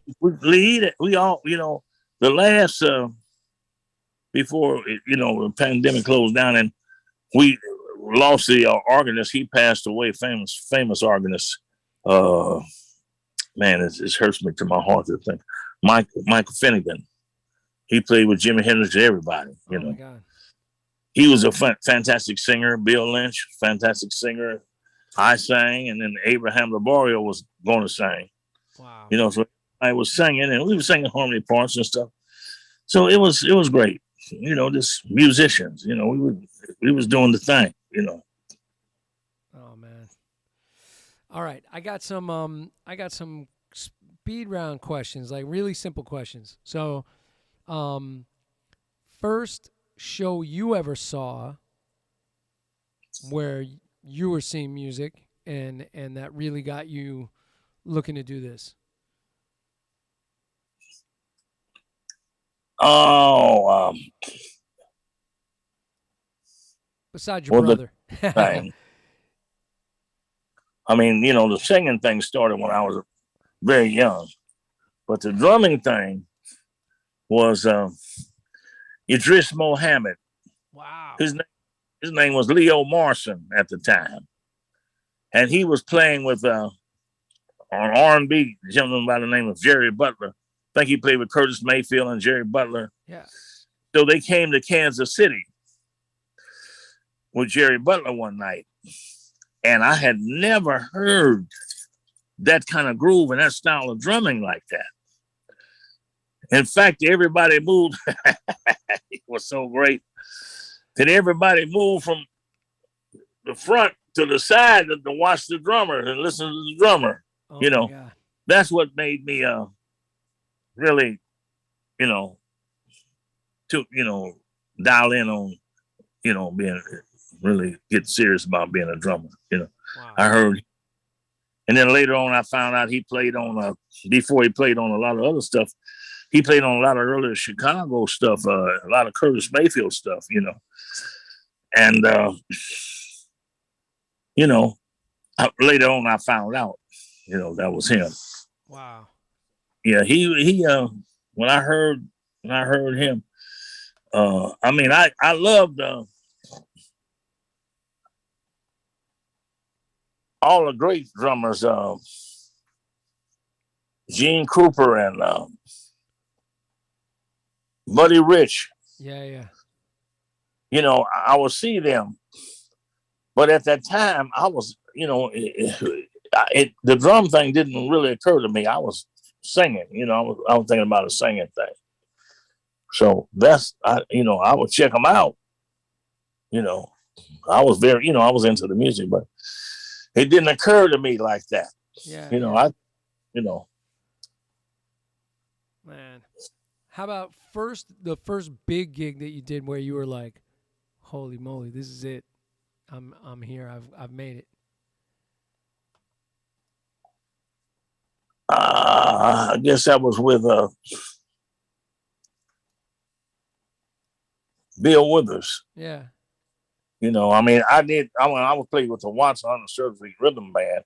we all, the last before the pandemic closed down and we lost the organist. He passed away, famous organist. Uh, Man, it hurts me to my heart to think. Michael Finnegan. He played with Jimi Hendrix and everybody. Oh my God. He was a fantastic singer. Bill Lynch, fantastic singer. I sang, and then Abraham Laborio was going to sing. Wow. So I was singing, and we were singing harmony parts and stuff. So it was great. Just musicians. We was doing the thing. Oh man. All right, I got some speed round questions, like really simple questions. So, first show you ever saw where you were seeing music and that really got you looking to do this? Oh, Besides your well, brother. the thing. I mean, the singing thing started when I was very young, but the drumming thing was Idris Mohammed. Wow. His name was Leo Marson at the time, and he was playing with an R&B gentleman by the name of Jerry Butler. I think he played with Curtis Mayfield and Jerry Butler. Yeah. So they came to Kansas City with Jerry Butler one night, and I had never heard that kind of groove and that style of drumming like that. In fact, everybody moved. It was so great that everybody moved from the front to the side to watch the drummer and listen to the drummer. Oh my God. That's what made me really, to dial in on, being really get serious about being a drummer. Wow. I heard, and then later on I found out he played on before he played on a lot of other stuff. He played on a lot of earlier Chicago stuff, a lot of Curtis Mayfield stuff, and later on I found out, that was him. Wow. Yeah, he when I heard him, I mean, I loved all the great drummers, Gene Cooper and Buddy Rich. Yeah, yeah. You know, I would see them, but at that time, I was, you know, the drum thing didn't really occur to me. I was singing, you know, I was thinking about a singing thing. So you know, I would check them out. You know, I was very, you know, I was into the music, but it didn't occur to me like that. Yeah, You know, yeah. you know, Man. How about the first big gig that you did where you were like, holy moly, this is it. I'm here. I've made it. I guess that was with Bill Withers. Yeah. You know, I mean, I was playing with the Watson Underserved Rhythm Band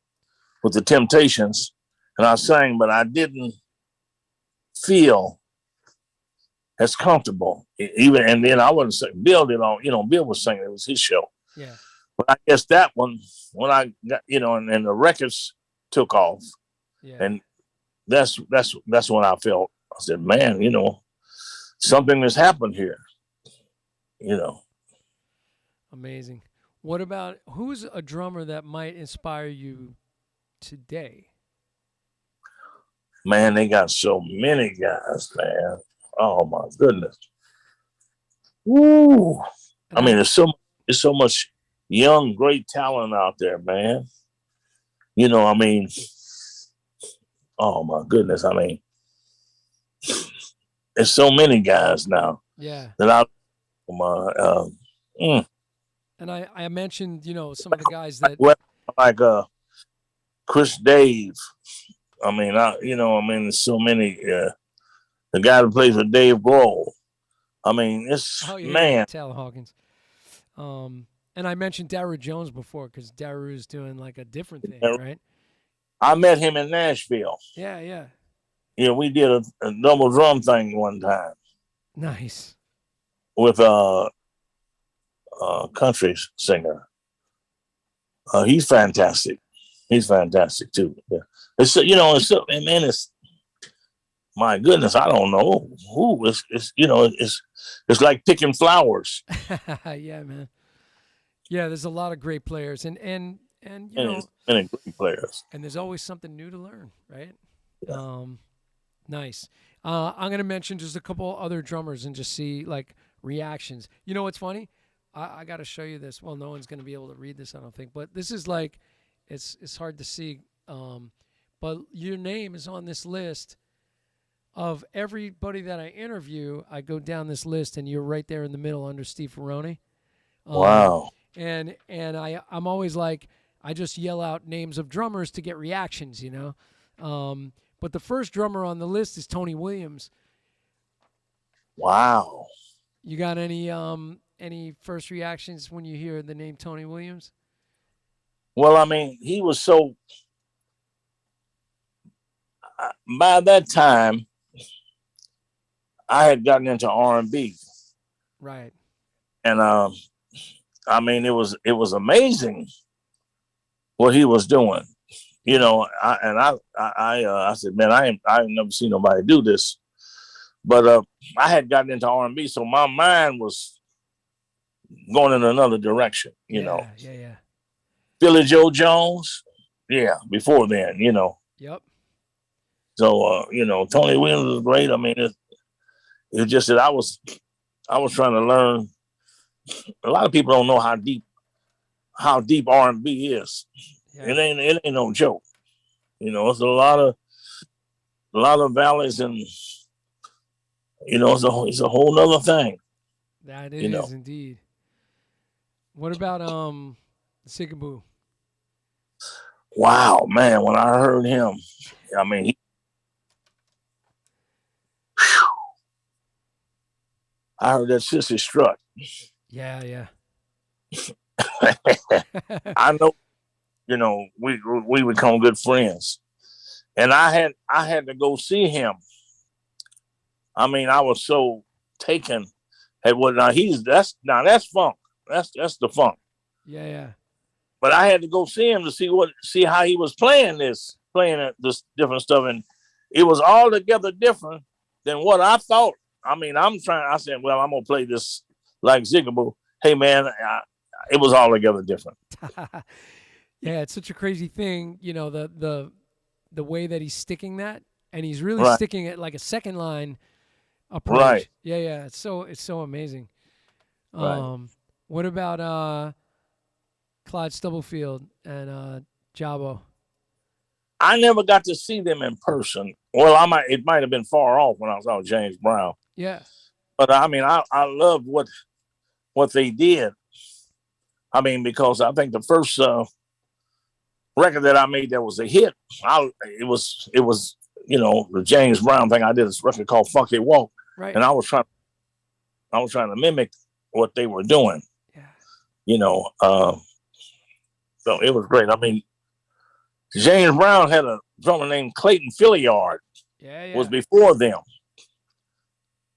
with the Temptations, and I sang, but I didn't feel as comfortable. Even and then I wasn't saying Bill did all, you know, Bill was singing, it was his show. Yeah. But I guess that one, when I got, you know, and the records took off, Yeah. and that's when I felt, I said, man, you know, something has happened here. You know. Amazing. What about who's a drummer that might inspire you today? Man, they got so many guys, man. Oh my goodness. Woo. I mean, there's so much young, great talent out there, man. You know, I mean, oh my goodness. I mean, there's so many guys now Yeah. that And I mentioned, you know, some of the guys that like Chris Dave. I mean, there's so many. The guy that plays with Dave Grohl. I mean, it's man. Taylor Hawkins. And I mentioned Daru Jones before because Daru is doing like a different thing, right? I met him in Nashville. Yeah, yeah. Yeah, we did a double drum thing one time. Nice. With a country singer. He's fantastic. He's fantastic too. Yeah. It's man, it's my goodness, I don't know who. It's like picking flowers. Yeah, man. Yeah, there's a lot of great players, and you know, many great players. And there's always something new to learn, right? Yeah. Nice. I'm gonna mention just a couple other drummers and just see like reactions. You know what's funny? I got to show you this. Well, no one's gonna be able to read this, I don't think. But this is like, it's hard to see. But your name is on this list of everybody that I interview. I go down this list, and you're right there in the middle under Steve Ferrone. Wow. And I'm always like, I just yell out names of drummers to get reactions, you know. But the first drummer on the list is Tony Williams. Wow. You got any first reactions when you hear the name Tony Williams? Well, I mean, he was so. By that time, I had gotten into R&B. Right. And I mean, it was amazing what he was doing. You know, I said, man, I ain't never seen nobody do this. But I had gotten into R&B, so my mind was going in another direction. You know. Yeah. Billy Joe Jones, yeah. Before then, you know. Yep. So you know, Tony Williams was great. I mean, it just that I was trying to learn. A lot of people don't know how deep R&B is. Yeah. It ain't no joke. You know, it's a lot of valleys, and you know, it's a whole nother thing. That it is indeed. What about Sikaboo? Wow, man! When I heard him, I mean, I heard that Sissy Strut. Yeah. I know, you know, we become good friends, and I had to go see him I mean, I was so taken at what that's funk. That's the funk. Yeah, yeah. But I had to go see him to see how he was playing this different stuff, and it was altogether different than what I thought. I mean, I said, well, I'm gonna play this like Zigaboo. Hey, man, it was altogether different. Yeah, it's such a crazy thing, you know, the way that he's sticking that, and he's really Right, sticking it like a second line right, approach. Yeah, yeah, it's so amazing. right. What about Clyde Stubblefield and Jabo? I never got to see them in person. Well, it might have been far off when I saw James Brown, Yeah, but I mean, I loved what they did. I mean, because I think the first record that I made that was a hit, it was the James Brown thing. I did this record called Funky Walk, right. and I was trying to mimic what they were doing. Yeah, You know, so it was great. I mean, James Brown had a drummer named Clayton Filliard yeah, was yeah. before them,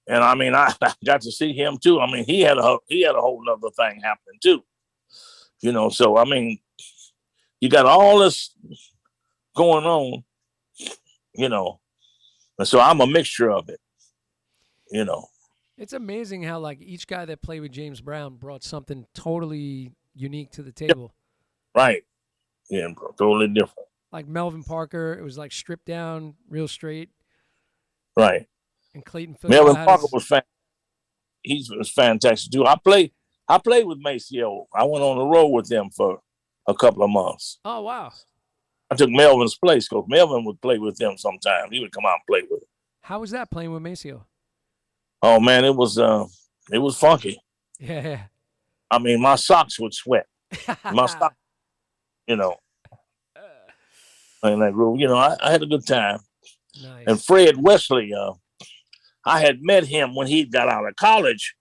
and I mean, I got to see him too. I mean, he had a whole nother thing happening too. So I mean, you got all this going on, you know, and so I'm a mixture of it, you know. It's amazing how like each guy that played with James Brown brought something totally unique to the table. Right. Yeah, totally different. Like Melvin Parker, it was like stripped down, real straight, Right. and Clayton Melvin Fitzgerald had Parker his. was fantastic too. I played with Maceo. I went on the road with them for a couple of months. Oh wow, I took Melvin's place because Melvin would play with them sometimes. He would come out and play with them. how was that playing with Maceo? Oh man, it was funky. Yeah, I mean, my socks would sweat. My yeah. socks, you know, playing that groove. I had a good time. And Nice. Fred Wesley, I had met him when he got out of college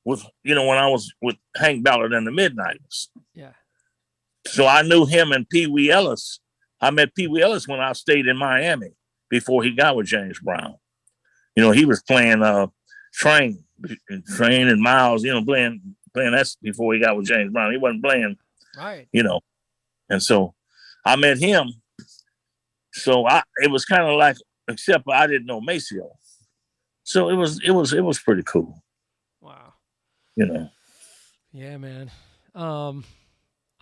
when I was with Hank Ballard and the Midnighters. Yeah. So I knew him and Pee Wee Ellis. I met Pee Wee Ellis when I stayed in Miami before he got with James Brown. He was playing Train and Miles, playing that before he got with James Brown. He wasn't playing, Right. And so I met him. So it was kind of like, except I didn't know Maceo. So it was pretty cool, Wow. you know. Yeah, man. I'll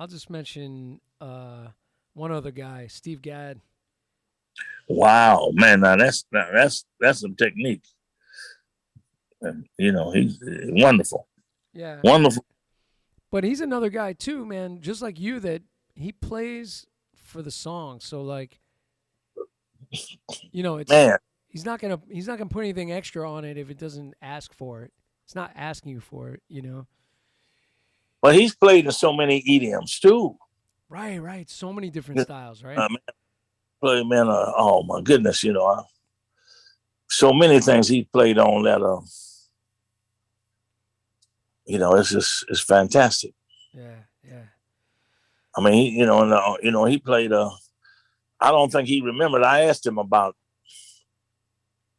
just mention one other guy, Steve Gadd. Wow, man, now that's some technique. And he's wonderful. Yeah. Wonderful. But he's another guy too, man, just like you, that he plays for the song. So like, it's Man, he's not gonna put anything extra on it if it doesn't ask for it. It's not asking you for it. but he's played in so many EDMs too. Right, right. So many different styles, right? Man, oh my goodness, so many things he played on that. It's fantastic. Yeah, yeah. I mean, he played. I don't think he remembered. I asked him about.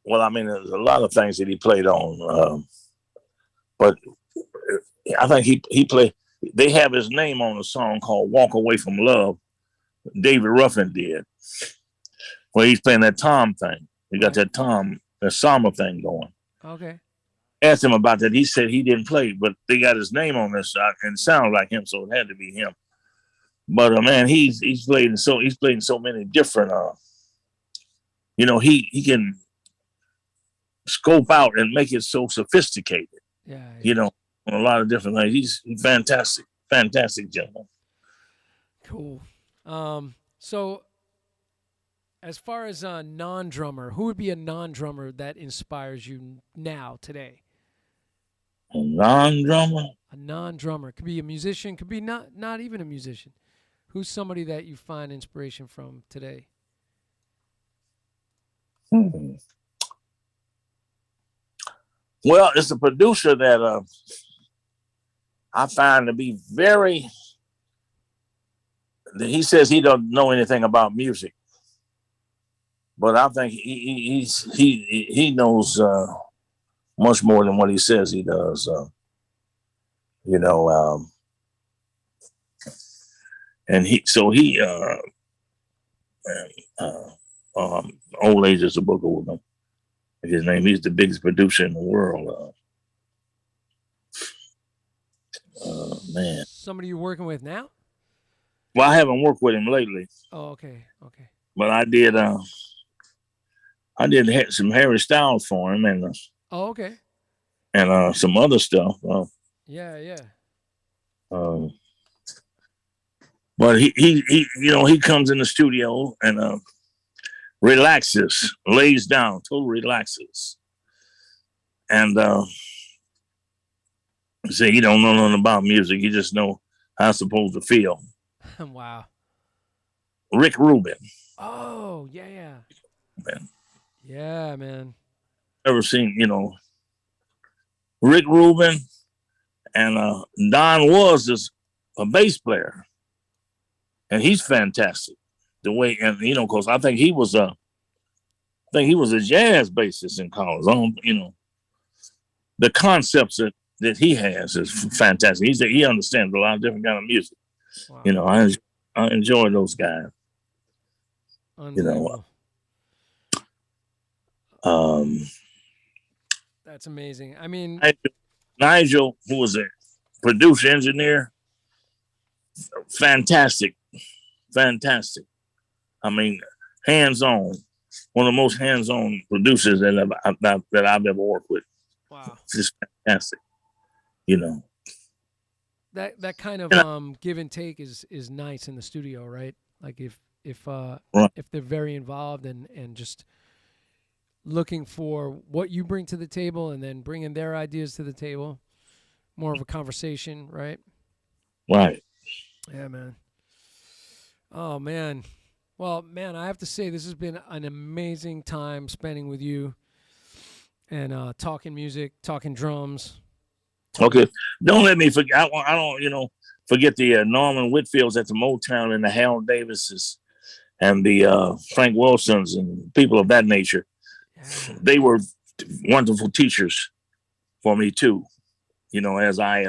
Well, I mean, there's a lot of things that he played on, but I think he played. They have his name on a song called "Walk Away from Love." David Ruffin did, where he's playing that tom thing. He got that samba thing going. Okay. Asked him about that. He said he didn't play, but they got his name on this and it sounded like him, so it had to be him. But man, he's played in so many different. He can scope out and make it so sophisticated. Yeah. On a lot of different things. He's fantastic, fantastic gentleman. Cool. So as far as a non-drummer, who would be a non-drummer that inspires you now, today? A non-drummer? A non-drummer. Could be a musician, could be not even a musician. Who's somebody that you find inspiration from today? Well, it's a producer that I find to be very. He says he don't know anything about music, but I think he knows much more than what he says he does. You know, and he uh, old age is a book with him. His name. He's the biggest producer in the world. Man. Somebody you're working with now? Well, I haven't worked with him lately, Oh, okay, okay. but I did. I did some Harry Styles for him, Oh, okay. and some other stuff. Yeah, yeah. Um, but he he comes in the studio and relaxes, lays down, totally relaxes, and say he don't know nothing about music. He just know how it's supposed to feel. Wow. Rick Rubin. Oh, yeah, yeah. Man. Yeah, man. Ever seen, Rick Rubin and Don was a bass player. And he's fantastic. The way, and because I think he was a jazz bassist in college. The concepts that he has is fantastic. He understands a lot of different kind of music. Wow. I enjoy those guys. Unbelievable. That's amazing. I mean, Nigel, who was a producer engineer, fantastic. I mean, hands-on. One of the most hands-on producers that I've ever worked with. Wow. It's just fantastic. That kind of give and take is nice in the studio, right? Like if they're very involved and just looking for what you bring to the table and then bringing their ideas to the table, more of a conversation, right? Right. Yeah, man. Oh, man. Well, man, I have to say this has been an amazing time spending with you and talking music, talking drums. Okay. Don't let me forget. I don't, forget the Norman Whitfields at the Motown and the Harold Davises and the Frank Wilsons and people of that nature. Yeah. They were wonderful teachers for me too. As I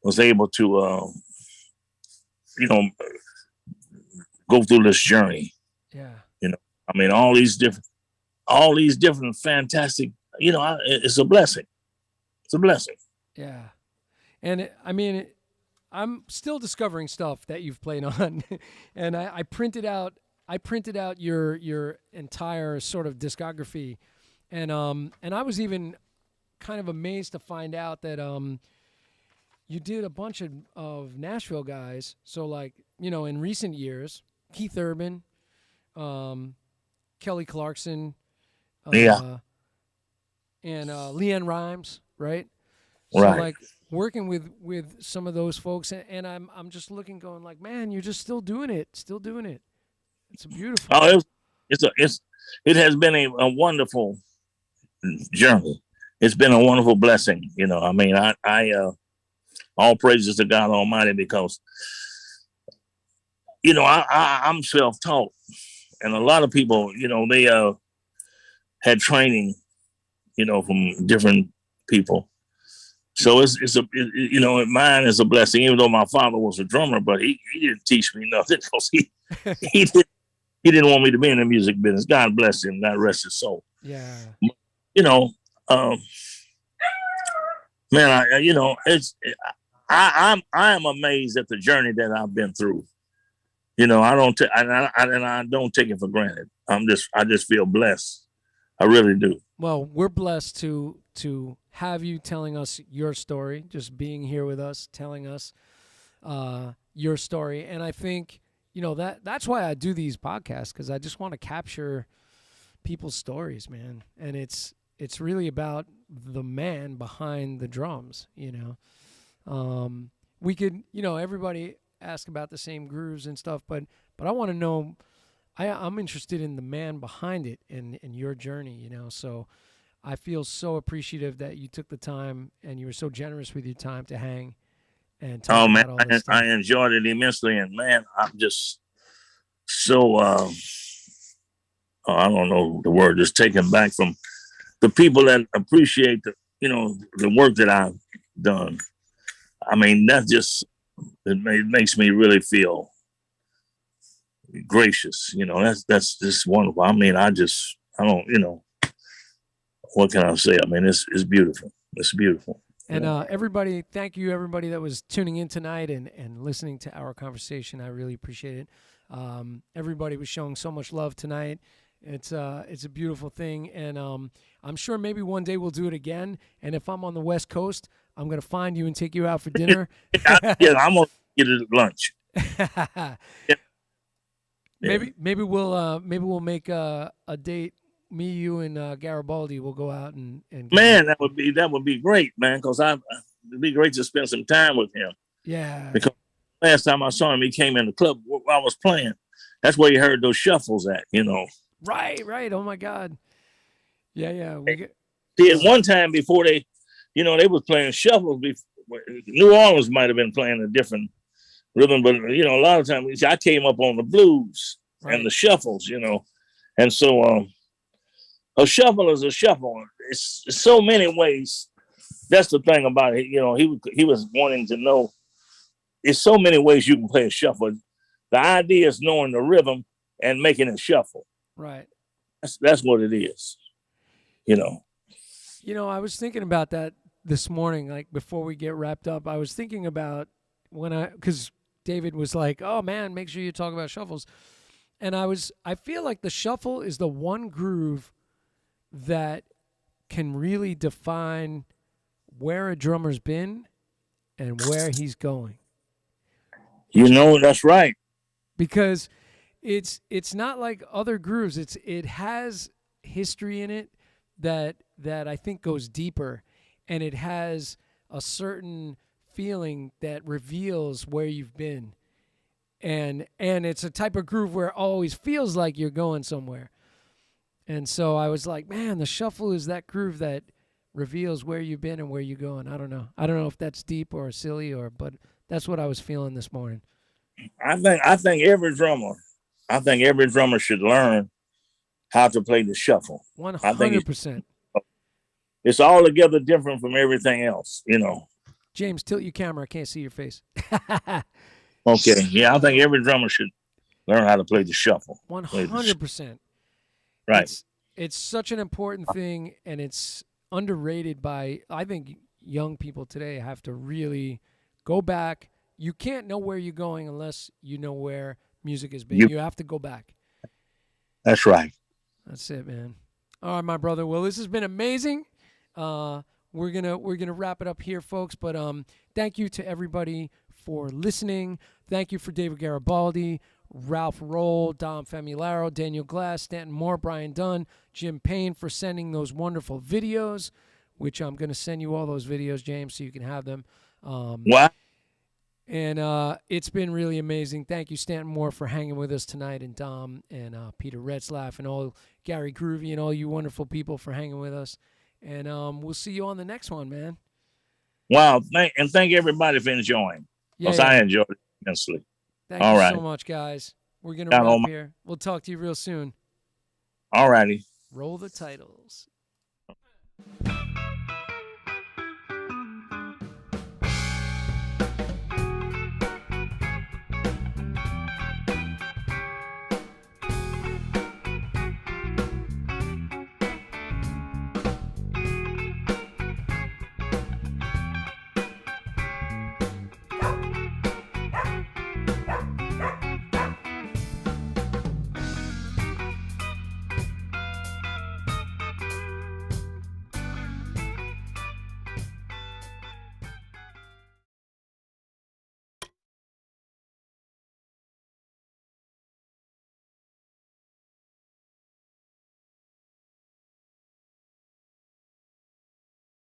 was able to, go through this journey. Yeah. I mean, all these different fantastic, it's a blessing. It's a blessing. Yeah. And I'm still discovering stuff that you've played on. And I printed out your entire sort of discography. And I was even kind of amazed to find out that you did a bunch of Nashville guys. So like, in recent years, Keith Urban, Kelly Clarkson, and Leanne Rimes, right? So right. Like working with some of those folks, and I'm just looking, going like, man, you're just still doing it. It's beautiful. Oh, it has been a wonderful journey. It's been a wonderful blessing. I mean, I all praises to God Almighty because I'm self-taught, and a lot of people, they had training, from different people. So mine is a blessing. Even though my father was a drummer, but he didn't teach me nothing because he didn't want me to be in the music business. God bless him. God rest his soul. Yeah. Man, I am amazed at the journey that I've been through. I don't I don't take it for granted. I just feel blessed. I really do. Well, we're blessed to have you telling us your story, just being here with us, telling us your story. And I think, that's why I do these podcasts, because I just want to capture people's stories, man. And it's really about the man behind the drums, We could, everybody ask about the same grooves and stuff, but I want to know, I'm interested in the man behind it and your journey, So I feel so appreciative that you took the time and you were so generous with your time to hang and talk about all this stuff. I enjoyed it immensely, and man, I'm just so I don't know the word, just taken back from the people that appreciate the work that I've done. I mean, it makes me really feel gracious. That's just wonderful. I mean, I don't, what can I say? I mean, it's beautiful. It's beautiful. And everybody, thank you, everybody that was tuning in tonight and listening to our conversation. I really appreciate it. Everybody was showing so much love tonight. It's a beautiful thing, and I'm sure maybe one day we'll do it again. And if I'm on the West Coast, I'm gonna find you and take you out for dinner. Yeah, I'm gonna get it at lunch. Yeah. Maybe we'll make a date. Me, you, and Garibaldi will go out and man, that would be great, man. Because it'd be great to spend some time with him. Yeah. Because last time I saw him, he came in the club where I was playing. That's where you heard those shuffles at. Right. Oh my God. Yeah. See, at one time before they was playing shuffles. New Orleans might have been playing a different rhythm, but a lot of times I came up on the blues and the shuffles, and so a shuffle is a shuffle. It's so many ways. That's the thing about it. He was wanting to know. There's so many ways you can play a shuffle. The idea is knowing the rhythm and making it shuffle. Right. That's what it is. I was thinking about that this morning, like before we get wrapped up. I was thinking about because David was like, "Oh man, make sure you talk about shuffles," and I feel like the shuffle is the one groove that can really define where a drummer's been and where he's going. That's right. Because it's not like other grooves. It has history in it that I think goes deeper, and it has a certain feeling that reveals where you've been. And it's a type of groove where it always feels like you're going somewhere. And so I was like, man, the shuffle is that groove that reveals where you've been and where you're going. I don't know if that's deep or silly but that's what I was feeling this morning. I think every drummer should learn how to play the shuffle. 100%. It's altogether different from everything else, James, tilt your camera. I can't see your face. Okay. Yeah, I think every drummer should learn how to play the shuffle. 100%. Right. It's such an important thing, and it's underrated by, I think, young people today have to really go back. You can't know where you're going unless you know where music has been. You have to go back. That's right. That's it, man. All right, my brother. Well, this has been amazing. We're gonna wrap it up here, folks. But thank you to everybody for listening. Thank you for David Garibaldi, Ralph Roll, Dom Famularo, Daniel Glass, Stanton Moore, Brian Dunn, Jim Payne for sending those wonderful videos, which I'm gonna send you all those videos, James, so you can have them. Wow. And it's been really amazing. Thank you, Stanton Moore, for hanging with us tonight, and Dom and Peter Retzlaff and all Gary Groovy and all you wonderful people for hanging with us. And we'll see you on the next one, man. Wow. Thank everybody for enjoying. Because I enjoyed it immensely. Thank you so much, guys. We're going to wrap here. We'll talk to you real soon. All righty. Roll the titles.